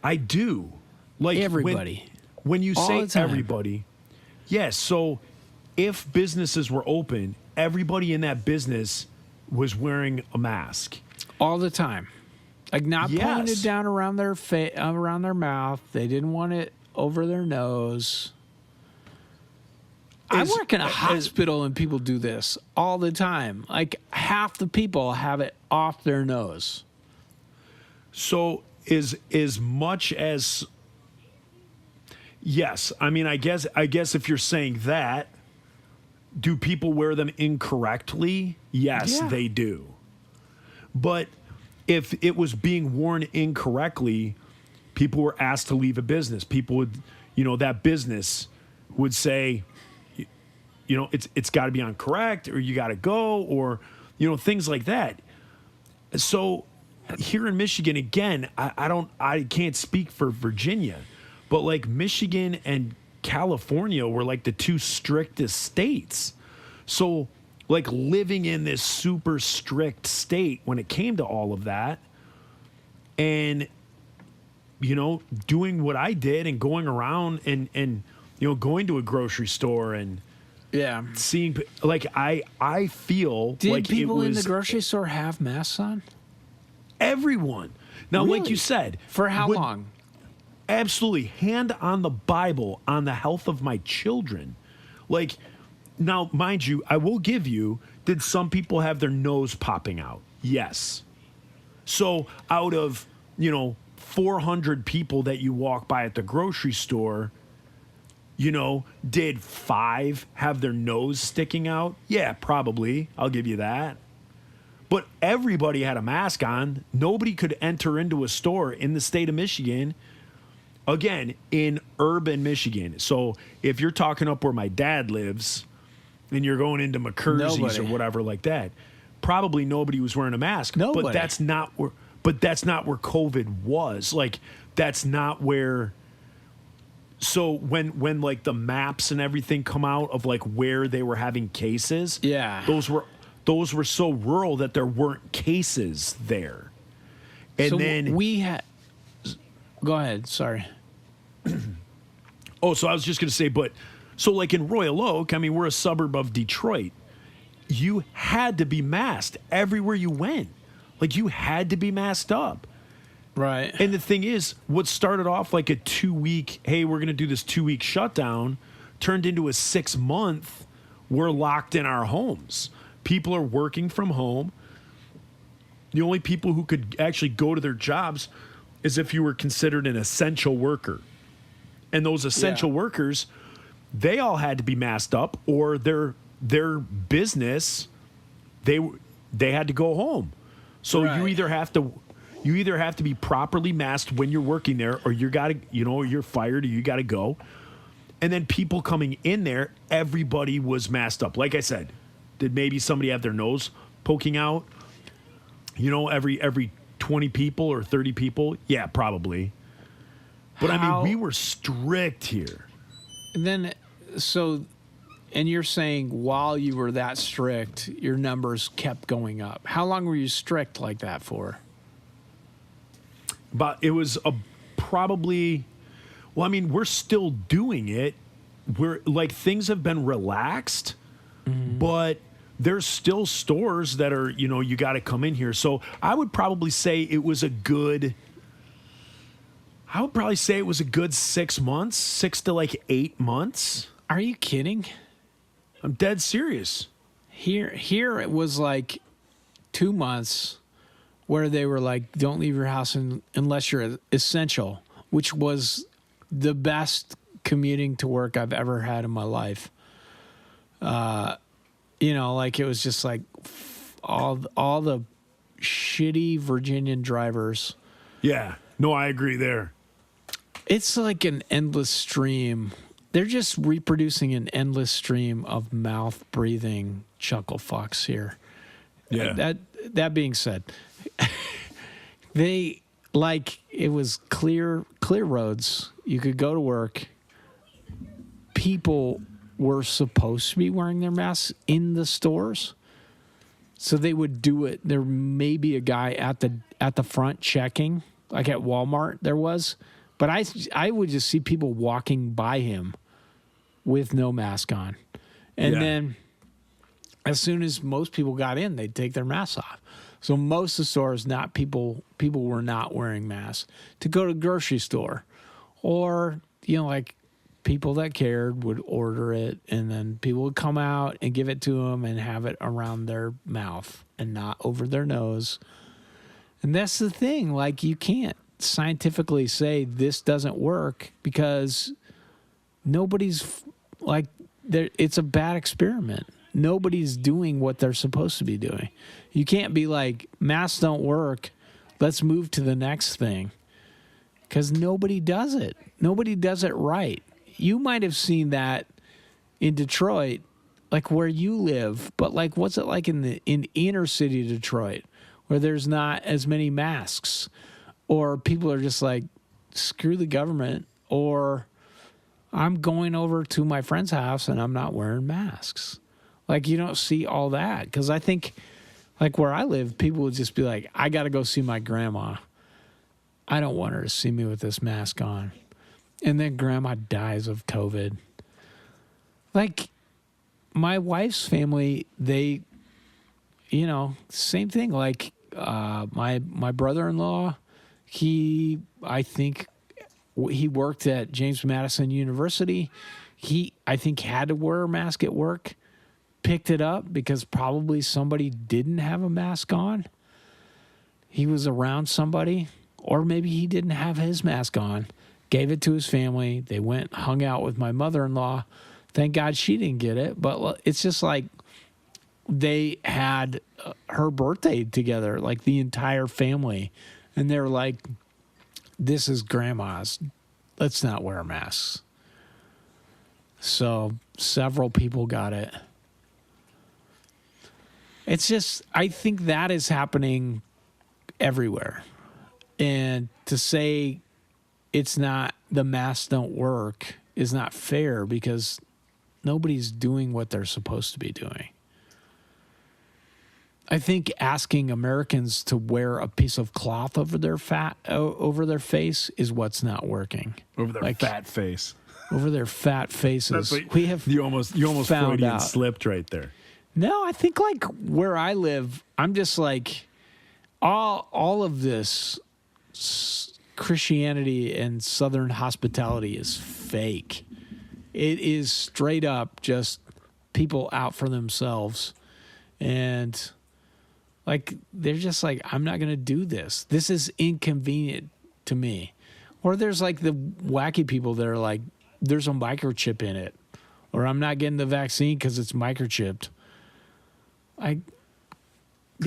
I do. Like everybody. When you All say the time. everybody, yes. So if businesses were open, everybody in that business was wearing a mask All the time. Like not pulling Yes. it down around their around their mouth. They didn't want it over their nose. I work in a hospital and people do this all the time. Like half the people have it off their nose. So as much as yes, I mean I guess if you're saying that, do people wear them incorrectly? Yes, Yeah. they do. But if it was being worn incorrectly, people were asked to leave a business. People would, that business would say, it's got to be on correct, or you got to go, or, things like that. So here in Michigan, again, I can't speak for Virginia, but like Michigan and California were like the two strictest states. So like living in this super strict state when it came to all of that, and, doing what I did and going around and going to a grocery store and, Yeah. seeing like I feel Did like people it in was the grocery store have masks on? everyone. Now, like Really? you said, For how when- long? Absolutely, hand on the Bible on the health of my children. Like now, mind you, I will give you. Did some people have their nose popping out? Yes. So out of 400 people that you walk by at the grocery store, did 5 have their nose sticking out? Yeah, probably. I'll give you that. But everybody had a mask on. Nobody could enter into a store in the state of Michigan. Again, in urban Michigan. So if you're talking up where my dad lives and you're going into McCurzy's Nobody. or whatever like that, probably nobody was wearing a mask. Nobody. But that's not where COVID was. Like that's not where. So when like the maps and everything come out of like where they were having cases, Yeah. those were so rural that there weren't cases there. And So then we had. Go ahead. Sorry. so I was just going to say, but so like in Royal Oak, I mean, we're a suburb of Detroit. You had to be masked everywhere you went. Like you had to be masked up. Right. And the thing is, what started off like a 2-week, hey, we're going to do this 2-week shutdown, turned into a 6-month, we're locked in our homes. People are working from home. The only people who could actually go to their jobs is if you were considered an essential worker. And those essential Yeah. workers, they all had to be masked up, or their business, they had to go home. So Right. you either have to be properly masked when you're working there, or you're fired, or you got to go. And then people coming in there, everybody was masked up. Like I said, did maybe somebody have their nose poking out? Every 20 people or 30 people? Yeah, probably. But I How- mean, we were strict here. And then, and you're saying while you were that strict, your numbers kept going up. How long were you strict like that for? But it was probably, well, I mean, we're still doing it. We're like, things have been relaxed, but there's still stores that are, you got to come in here. So I would probably say it was a good 6 months, 6 to like 8 months. Are you kidding? I'm dead serious. Here it was like 2 months where they were like, don't leave your house unless you're essential, which was the best commuting to work I've ever had in my life. Like it was just like all the shitty Virginian drivers. Yeah. No, I agree there. It's like an endless stream. They're just reproducing an endless stream of mouth breathing chuckle fucks here. Yeah. That being said, it was clear roads. You could go to work. People were supposed to be wearing their masks in the stores, so they would do it. There may be a guy at the front checking, like at Walmart there was, but I would just see people walking by him with no mask on, and then as soon as most people got in, they'd take their masks off. So most of the stores, people were not wearing masks to go to the grocery store, or like people that cared would order it, and then people would come out and give it to them and have it around their mouth and not over their nose. And that's the thing. Like, you can't scientifically say this doesn't work because nobody's like, it's a bad experiment. Nobody's doing what they're supposed to be doing. You can't be like, masks don't work, let's move to the next thing, because nobody does it. Nobody does it right. You might have seen that in Detroit, like where you live, but like, what's it like in inner city Detroit, where there's not as many masks, or people are just like, screw the government, or I'm going over to my friend's house and I'm not wearing masks. Like, you don't see all that, because I think, like where I live, people would just be like, I got to go see my grandma. I don't want her to see me with this mask on. And then grandma dies of COVID. Like, my wife's family, they, same thing. Like, my brother-in-law, I think he worked at James Madison University. I think had to wear a mask at work, picked it up because probably somebody didn't have a mask on. He was around somebody, or maybe he didn't have his mask on. Gave it to his family. They went, hung out with my mother-in-law. Thank God she didn't get it. But it's just like they had her birthday together, like the entire family. And they're like, this is grandma's. Let's not wear masks. So several people got it. It's just, I think that is happening everywhere. And to say it's not, the masks don't work is not fair, because nobody's doing what they're supposed to be doing. I think asking Americans to wear a piece of cloth over their face is what's not working. Over their fat face. Over their fat faces. You almost found Freudian out. slipped right there. No, I think like where I live, I'm just like, all of this Christianity and Southern hospitality is fake. It is straight up just people out for themselves. And like, they're just like, I'm not going to do this. This is inconvenient to me. Or there's like the wacky people that are like, there's a microchip in it. Or I'm not getting the vaccine because it's microchipped.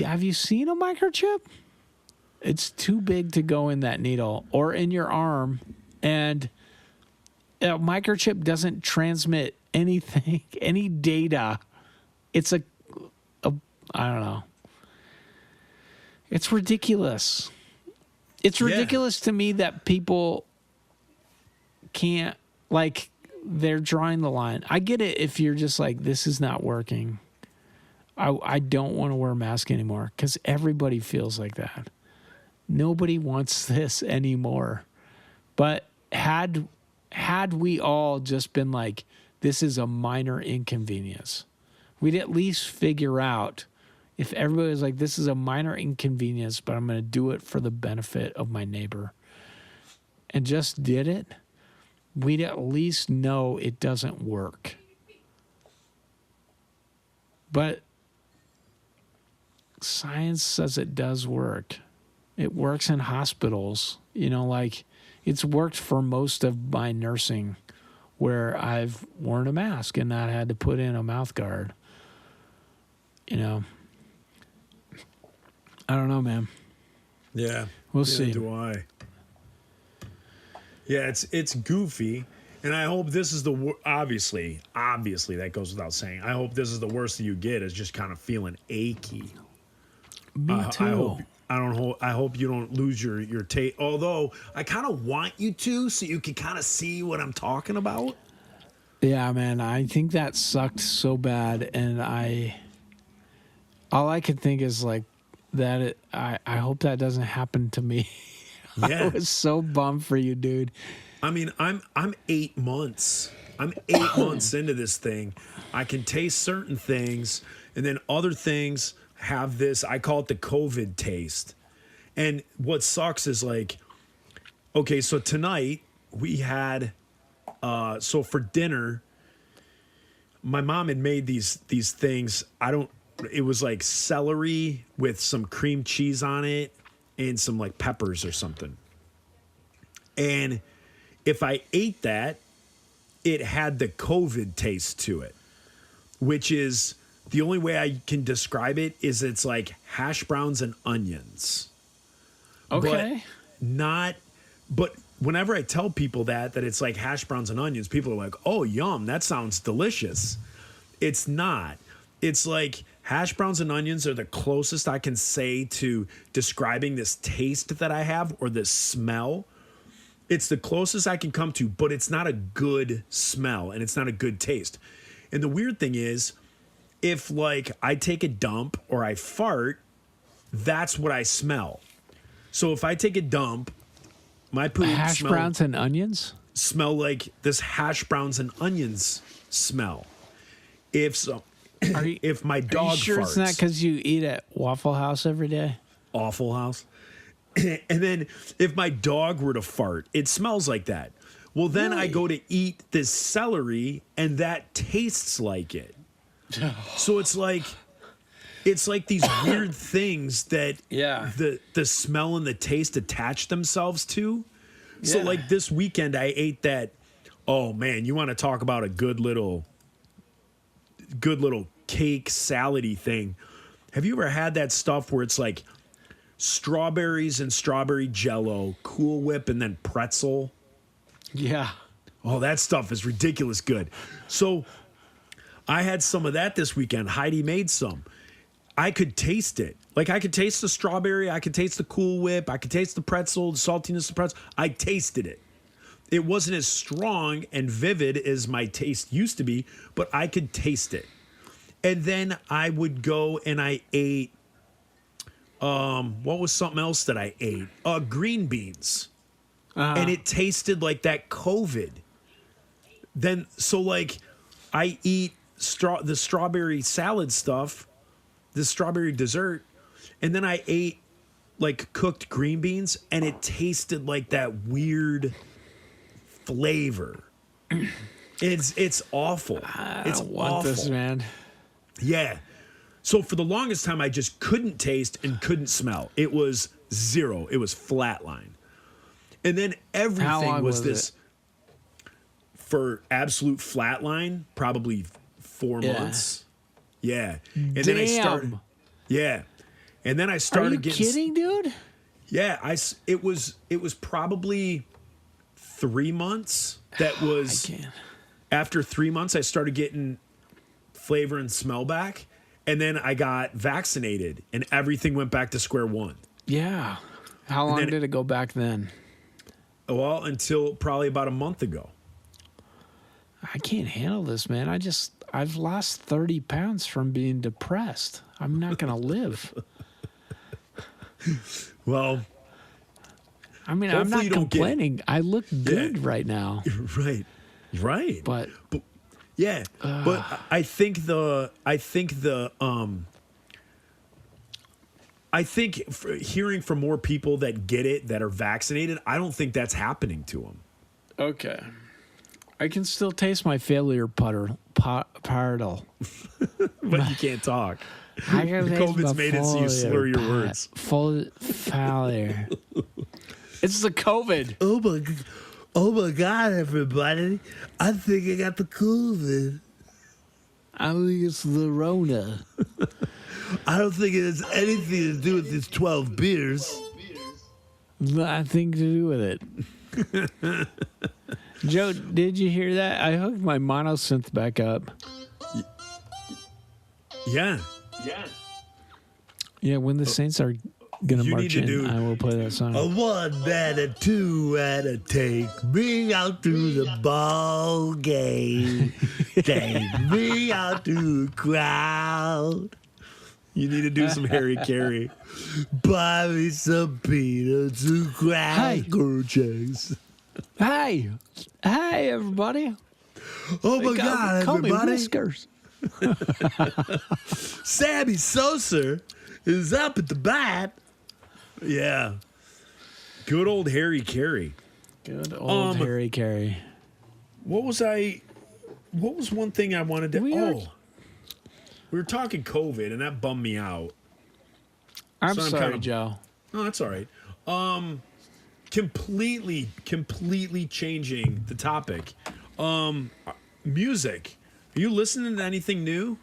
Have you seen a microchip? It's too big to go in that needle or in your arm. And a microchip doesn't transmit anything, any data. It's I don't know. It's ridiculous. It's ridiculous to me that people can't, like, they're drawing the line. I get it if you're just like, this is not working. I don't want to wear a mask anymore, because everybody feels like that. Nobody wants this anymore. But had we all just been like, this is a minor inconvenience, we'd at least figure out, if everybody was like, this is a minor inconvenience, but I'm going to do it for the benefit of my neighbor, and just did it, we'd at least know it doesn't work. But science says it does work. It works in hospitals. You know, like it's worked for most of my nursing where I've worn a mask and not had to put in a mouth guard. You know, I don't know, man. Yeah. We'll Neither see. do I. Yeah, it's goofy. And I hope this is the obviously that goes without saying. I hope this is the worst that you get is just kind of feeling achy. Me too. I hope you don't lose your taste. Although I kind of want you to, so you can kind of see what I'm talking about. Yeah, man. I think that sucked so bad, and all I could think is like that. I hope that doesn't happen to me. I Yeah, was so bummed for you, dude. I mean, I'm 8 months. I'm 8 months into this thing. I can taste certain things, and then other things have this. I call it the COVID taste. And what sucks is like, okay, so tonight we had, so for dinner, my mom had made these things. It was like celery with some cream cheese on it and some like peppers or something. And if I ate that, it had the COVID taste to it, which is the only way I can describe it is it's like hash browns and onions. Okay. But whenever I tell people that it's like hash browns and onions, people are like, oh, yum, that sounds delicious. It's not. It's like hash browns and onions are the closest I can say to describing this taste that I have or this smell. It's the closest I can come to, but it's not a good smell and it's not a good taste. And the weird thing is, if like I take a dump or I fart, that's what I smell. So if I take a dump, my poop Hash browns and onions? smell like this hash browns and onions smell. If my dog Are you sure farts, it's not because you eat at Waffle House every day? Awful House. And then if my dog were to fart, it smells like that. Well, then I go to eat this celery and that tastes like it. So it's like these weird things that the smell and the taste attach themselves to. So like this weekend I ate that. Oh man, you want to talk about a good little cake salady thing. Have you ever had that stuff where it's like strawberries and strawberry jello, Cool Whip, and then pretzel? Yeah. Oh, that stuff is ridiculous good. So I had some of that this weekend. Heidi made some. I could taste it. Like I could taste the strawberry. I could taste the Cool Whip. I could taste the pretzel, the saltiness of the pretzel. I tasted it. It wasn't as strong and vivid as my taste used to be, but I could taste it. And then I would go and I ate, what was something else that I ate? Green beans. And it tasted like that COVID. Then, so like I eat the strawberry salad stuff, the strawberry dessert, and then I ate like cooked green beans and it tasted like that weird flavor. It's awful. I It's don't want awful. this, man. Yeah. So for the longest time, I just couldn't taste and couldn't smell. It was zero. It was flatline. And then How everything long was was this for absolute flatline, probably 4 Yeah. months. Yeah. And then I started. Damn. Yeah. And then I Are started you getting. kidding, dude? Yeah. It was probably 3 months. That was I can't. after 3 months, I started getting flavor and smell back. And then I got vaccinated and everything went back to square one. Yeah. How long then- did it go back then? Well, until probably about a month ago. I can't handle this, man. I've lost 30 pounds from being depressed. I'm not going to live. Well, I mean, I'm Hopefully not you don't get it. complaining. I look good right now, right. but Yeah, but I think hearing from more people that get it that are vaccinated, I don't think that's happening to them. okay. I can still taste my failure particle. but you can't talk. I gotta The taste COVID's my made it so you slur your foliar words. Foliar. It's the COVID. Oh my God, everybody! I think I got the COVID. I think it's the Rona. I don't think it has anything to do with these 12 beers. Nothing to do with it. Joe, did you hear that? I hooked my monosynth back up. Yeah. Yeah, when the Saints are gonna You march need to in, do- I will play that song. A 1 and a 2 and a take me out to the ball game. Take me out to the crowd. You need to do some Harry Carey. Buy me some peanuts and cracker jacks. Hey, everybody! Oh my God, call me everybody! Whiskers. Sammy Sosa is up at the bat. Yeah. Good old Harry Carey. Good old Harry Carey. What was one thing I wanted to... We were talking COVID, and that bummed me out. I'm So I'm sorry, kinda- Joe. Oh, that's all right. Completely changing the topic. Music. Are you listening to anything new?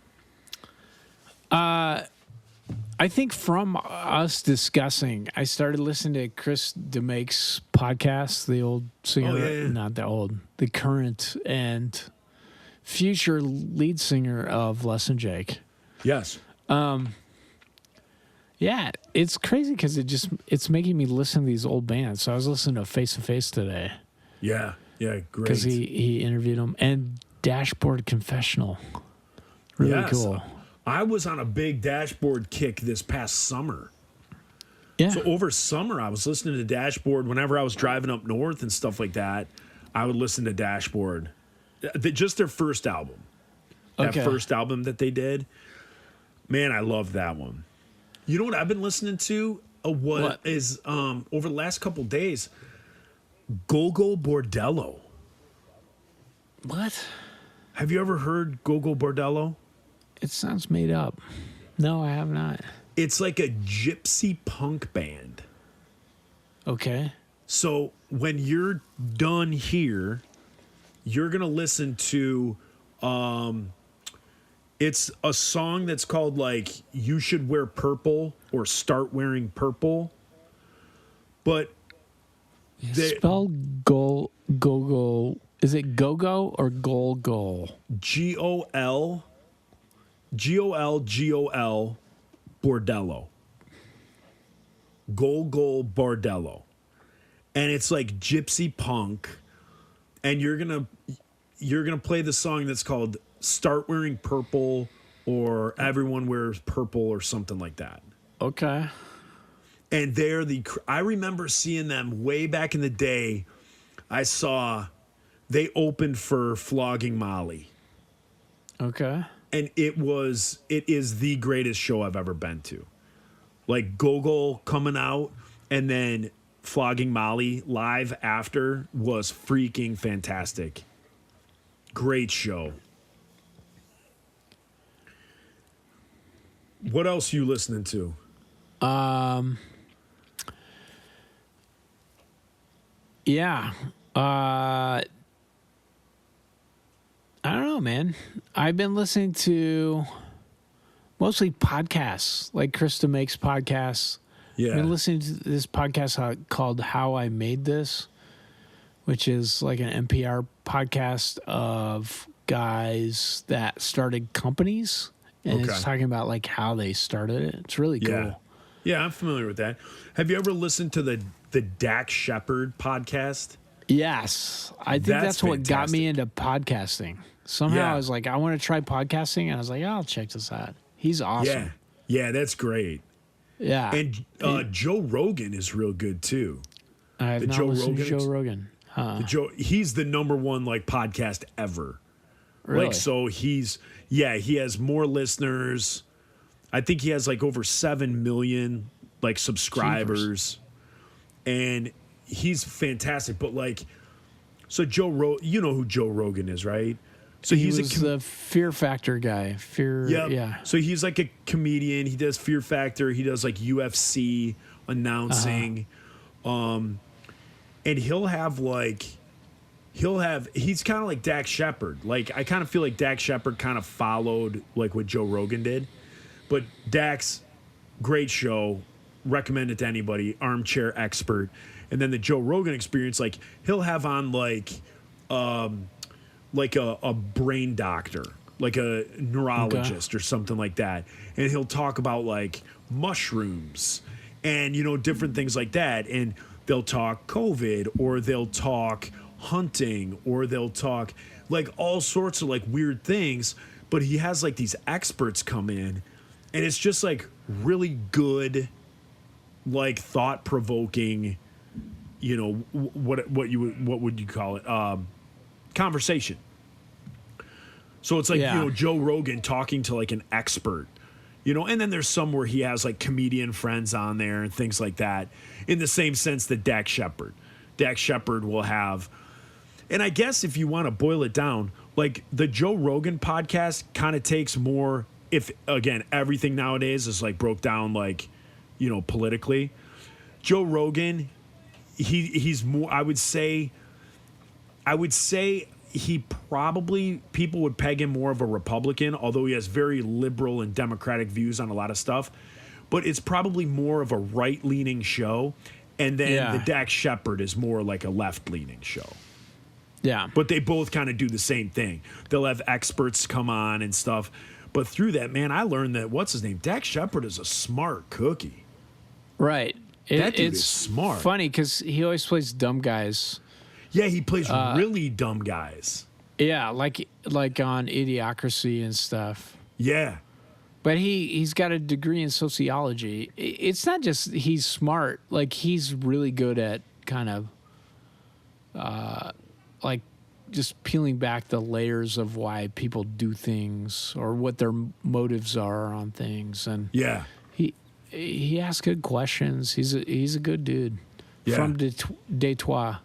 I think from us discussing, I started listening to Chris DeMake's podcast, the old singer, Oh, yeah. not the old, the current and future lead singer of Less Than Jake. Yes. Yeah, it's crazy because it's making me listen to these old bands. So I was listening to Face to Face today Yeah. Yeah. Great. because he interviewed him, and Dashboard Confessional. Really Yes. cool. I was on a big Dashboard kick this past summer. Yeah. So over summer, I was listening to Dashboard whenever I was driving up north and stuff like that. I would listen to Dashboard, just their first album. That Okay. first album that they did. Man, I love that one. You know what I've been listening to? What is over the last couple days? Gogol Bordello. What? Have you ever heard Gogol Bordello? It sounds made up. No, I have not. It's like a gypsy punk band. Okay. So when you're done here, you're gonna listen to it's a song that's called like You Should Wear Purple or Start Wearing Purple. But Spell go. Is it go or gol? Gol Bordello. Gol Bordello. And it's like gypsy punk. And you're gonna play the song that's called Start Wearing Purple or Everyone Wears Purple or something like that. Okay. And I remember seeing them way back in the day. They opened for Flogging Molly. Okay. And it is the greatest show I've ever been to. Like Gogol coming out and then Flogging Molly live after was freaking fantastic. Great show. What else you listening to? Yeah. I don't know, man. I've been listening to mostly podcasts, like Krista makes podcasts. Yeah. I've been listening to this podcast called How I Made This, which is like an NPR podcast of guys that started companies. And it's Okay. talking about like how they started it. It's really cool. Yeah. Yeah, I'm familiar with that. Have you ever listened to the Dak Shepard podcast? Yes. I think that's what got me into podcasting. Somehow Yeah. I was like, I want to try podcasting. And I was like, I'll check this out. He's awesome. Yeah, that's great. Yeah. And Joe Rogan is real good too. I have the not Joe listened to Rogan Joe Rogan. He's the number one like podcast ever. Really? Like so he has more listeners. I think he has like over 7 million like subscribers. And he's fantastic, but like so you know who Joe Rogan is, right? So he he's was the Fear Factor guy. Yeah. So he's like a comedian. He does Fear Factor. He does like UFC announcing. And he's kind of like Dax Shepard. Like, I kind of feel like Dax Shepard kind of followed like what Joe Rogan did. But Dax, great show. Recommend it to anybody. Armchair expert. And then the Joe Rogan Experience, like he'll have on like a brain doctor, like a neurologist or something like that. And he'll talk about like mushrooms and, you know, different things like that. And they'll talk COVID, or they'll talk hunting, or they'll talk like all sorts of like weird things. But he has like these experts come in, and it's just like really good, like thought provoking, you know, what would you call it? Conversation. So it's like, you know, Joe Rogan talking to like an expert, you know, and then there's some where he has like comedian friends on there and things like that, in the same sense that Dax Shepard will have. And I guess if you want to boil it down, like the Joe Rogan podcast kind of takes more, if again, everything nowadays is like broke down, like, you know, politically. Joe Rogan, he's more, I would say he probably, people would peg him more of a Republican, although he has very liberal and democratic views on a lot of stuff. But it's probably more of a right-leaning show. And then the Dax Shepard is more like a left-leaning show. Yeah. But they both kind of do the same thing. They'll have experts come on and stuff. But through that, man, I learned that, what's his name? Dax Shepard is a smart cookie. Right. That dude it's is smart. Funny because he always plays dumb guys. Yeah, he plays really dumb guys. Yeah, like on Idiocracy and stuff. Yeah. But he's got a degree in sociology. It's not just he's smart. Like, he's really good at kind of like just peeling back the layers of why people do things or what their motives are on things. And Yeah. he asks good questions. He's a good dude. Yeah. From Detroit.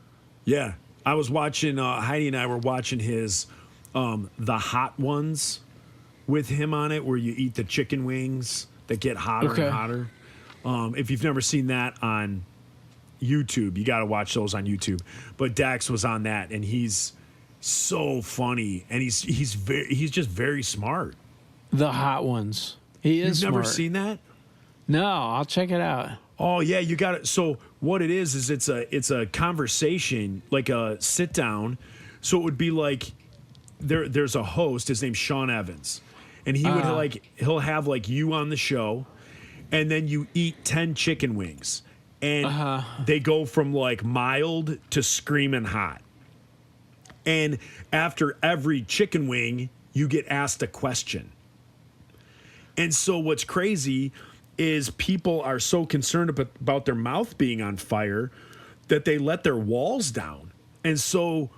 Yeah. I was watching, Heidi and I were watching his The Hot Ones with him on it, where you eat the chicken wings that get hotter and hotter. If you've never seen that on YouTube, you got to watch those on YouTube. But Dax was on that, and he's so funny, and he's just very smart. The Hot Ones. He is You've never smart. seen that? No, I'll check it out. Oh yeah, you got it. So what it is it's a conversation, like a sit down. So it would be like there's a host. His name's Sean Evans, and he would he'll have like you on the show, and then you eat 10 chicken wings, and they go from like mild to screaming hot. And after every chicken wing, you get asked a question. And so what's crazy is people are so concerned about their mouth being on fire that they let their walls down. And so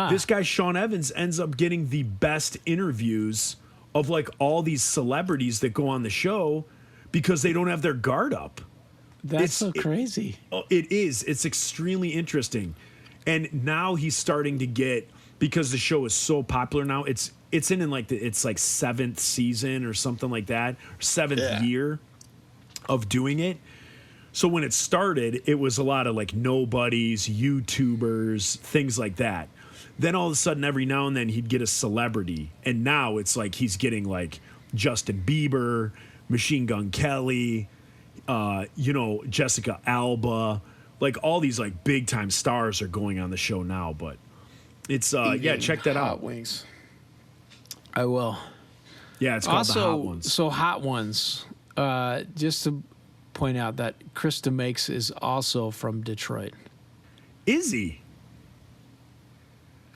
this guy, Sean Evans, ends up getting the best interviews of like all these celebrities that go on the show because they don't have their guard up. That's so crazy. It is. It's extremely interesting. And now he's starting to get, because the show is so popular now, it's in like it's like 7th season or something like that, or 7th year of doing it. So when it started, it was a lot of like nobodies, YouTubers, things like that. Then all of a sudden, every now and then, he'd get a celebrity. And now it's like he's getting like Justin Bieber, Machine Gun Kelly, Jessica Alba. Like all these like big time stars are going on the show now. But it's, check that out. Hot Wings. I will. Yeah, it's called The Hot Ones. So Hot Ones. Just to point out that Chris DeMakes is also from Detroit. Is he?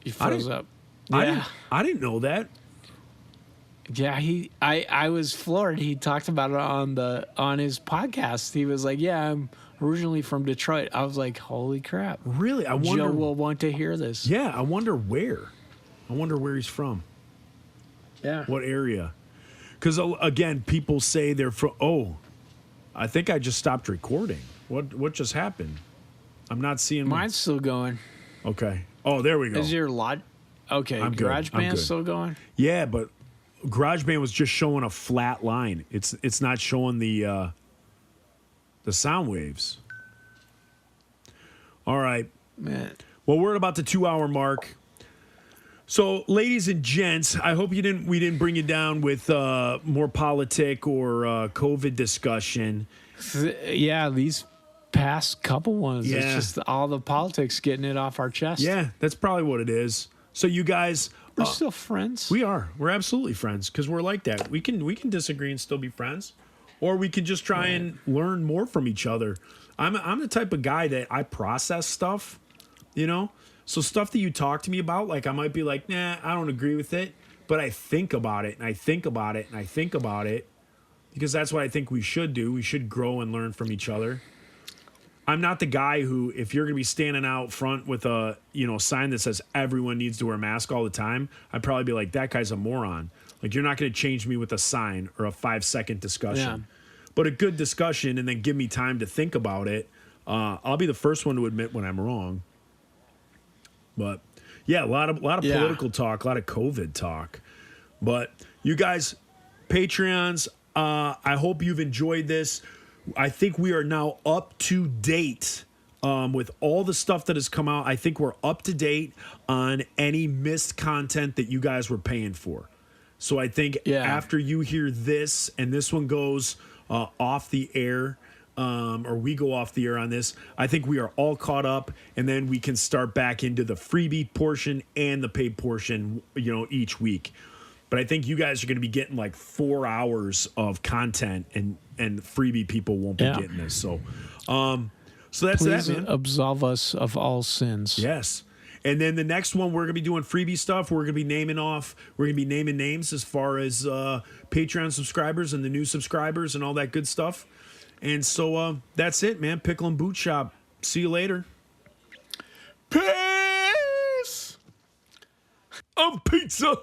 He froze up. Yeah. I didn't know that. Yeah, I was floored. He talked about it on his podcast. He was like, "Yeah, I'm originally from Detroit." I was like, "Holy crap!" Really? I wonder. Joe will want to hear this. Yeah, I wonder where. I wonder where he's from. Yeah. What area? Because again, people say they're from. Oh, I think I just stopped recording. What just happened? I'm not seeing. Mine's still going. Okay. Oh, there we go. Is your Okay, I'm good. I'm GarageBand's good. still going? Yeah, but GarageBand was just showing a flat line. It's not showing the sound waves. All right. Man. Well, we're at about the 2-hour mark. So, ladies and gents, I hope we didn't bring you down with more politic or COVID discussion. Yeah, these past couple ones, Yeah. it's just all the politics getting it off our chest. Yeah, that's probably what it is. So, you guys, We're still friends. we are. We're absolutely friends because we're like that. We can disagree and still be friends, or we can just try and learn more from each other. I'm the type of guy that I process stuff, you know. So stuff that you talk to me about, like I might be like, nah, I don't agree with it, but I think about it and I think about it and I think about it because that's what I think we should do. We should grow and learn from each other. I'm not the guy who, if you're going to be standing out front with a sign that says everyone needs to wear a mask all the time, I'd probably be like, that guy's a moron. Like, you're not going to change me with a sign or a 5-second discussion. Yeah. But a good discussion and then give me time to think about it. I'll be the first one to admit when I'm wrong. But yeah, a lot of political talk, a lot of COVID talk. But you guys, Patreons, I hope you've enjoyed this. I think we are now up to date with all the stuff that has come out. I think we're up to date on any missed content that you guys were paying for. So I think after you hear this and this one goes off the air, or we go off the air on this, I think we are all caught up, and then we can start back into the freebie portion and the paid portion, each week. But I think you guys are going to be getting like 4 hours of content, and freebie people won't be getting this. So, so that's Please that, man. absolve us of all sins. Yes. And then the next one, we're going to be doing freebie stuff. We're going to be naming names as far as Patreon subscribers and the new subscribers and all that good stuff. And so that's it, man. Pickle and Boot Shop. See you later. Peace. I'm pizza.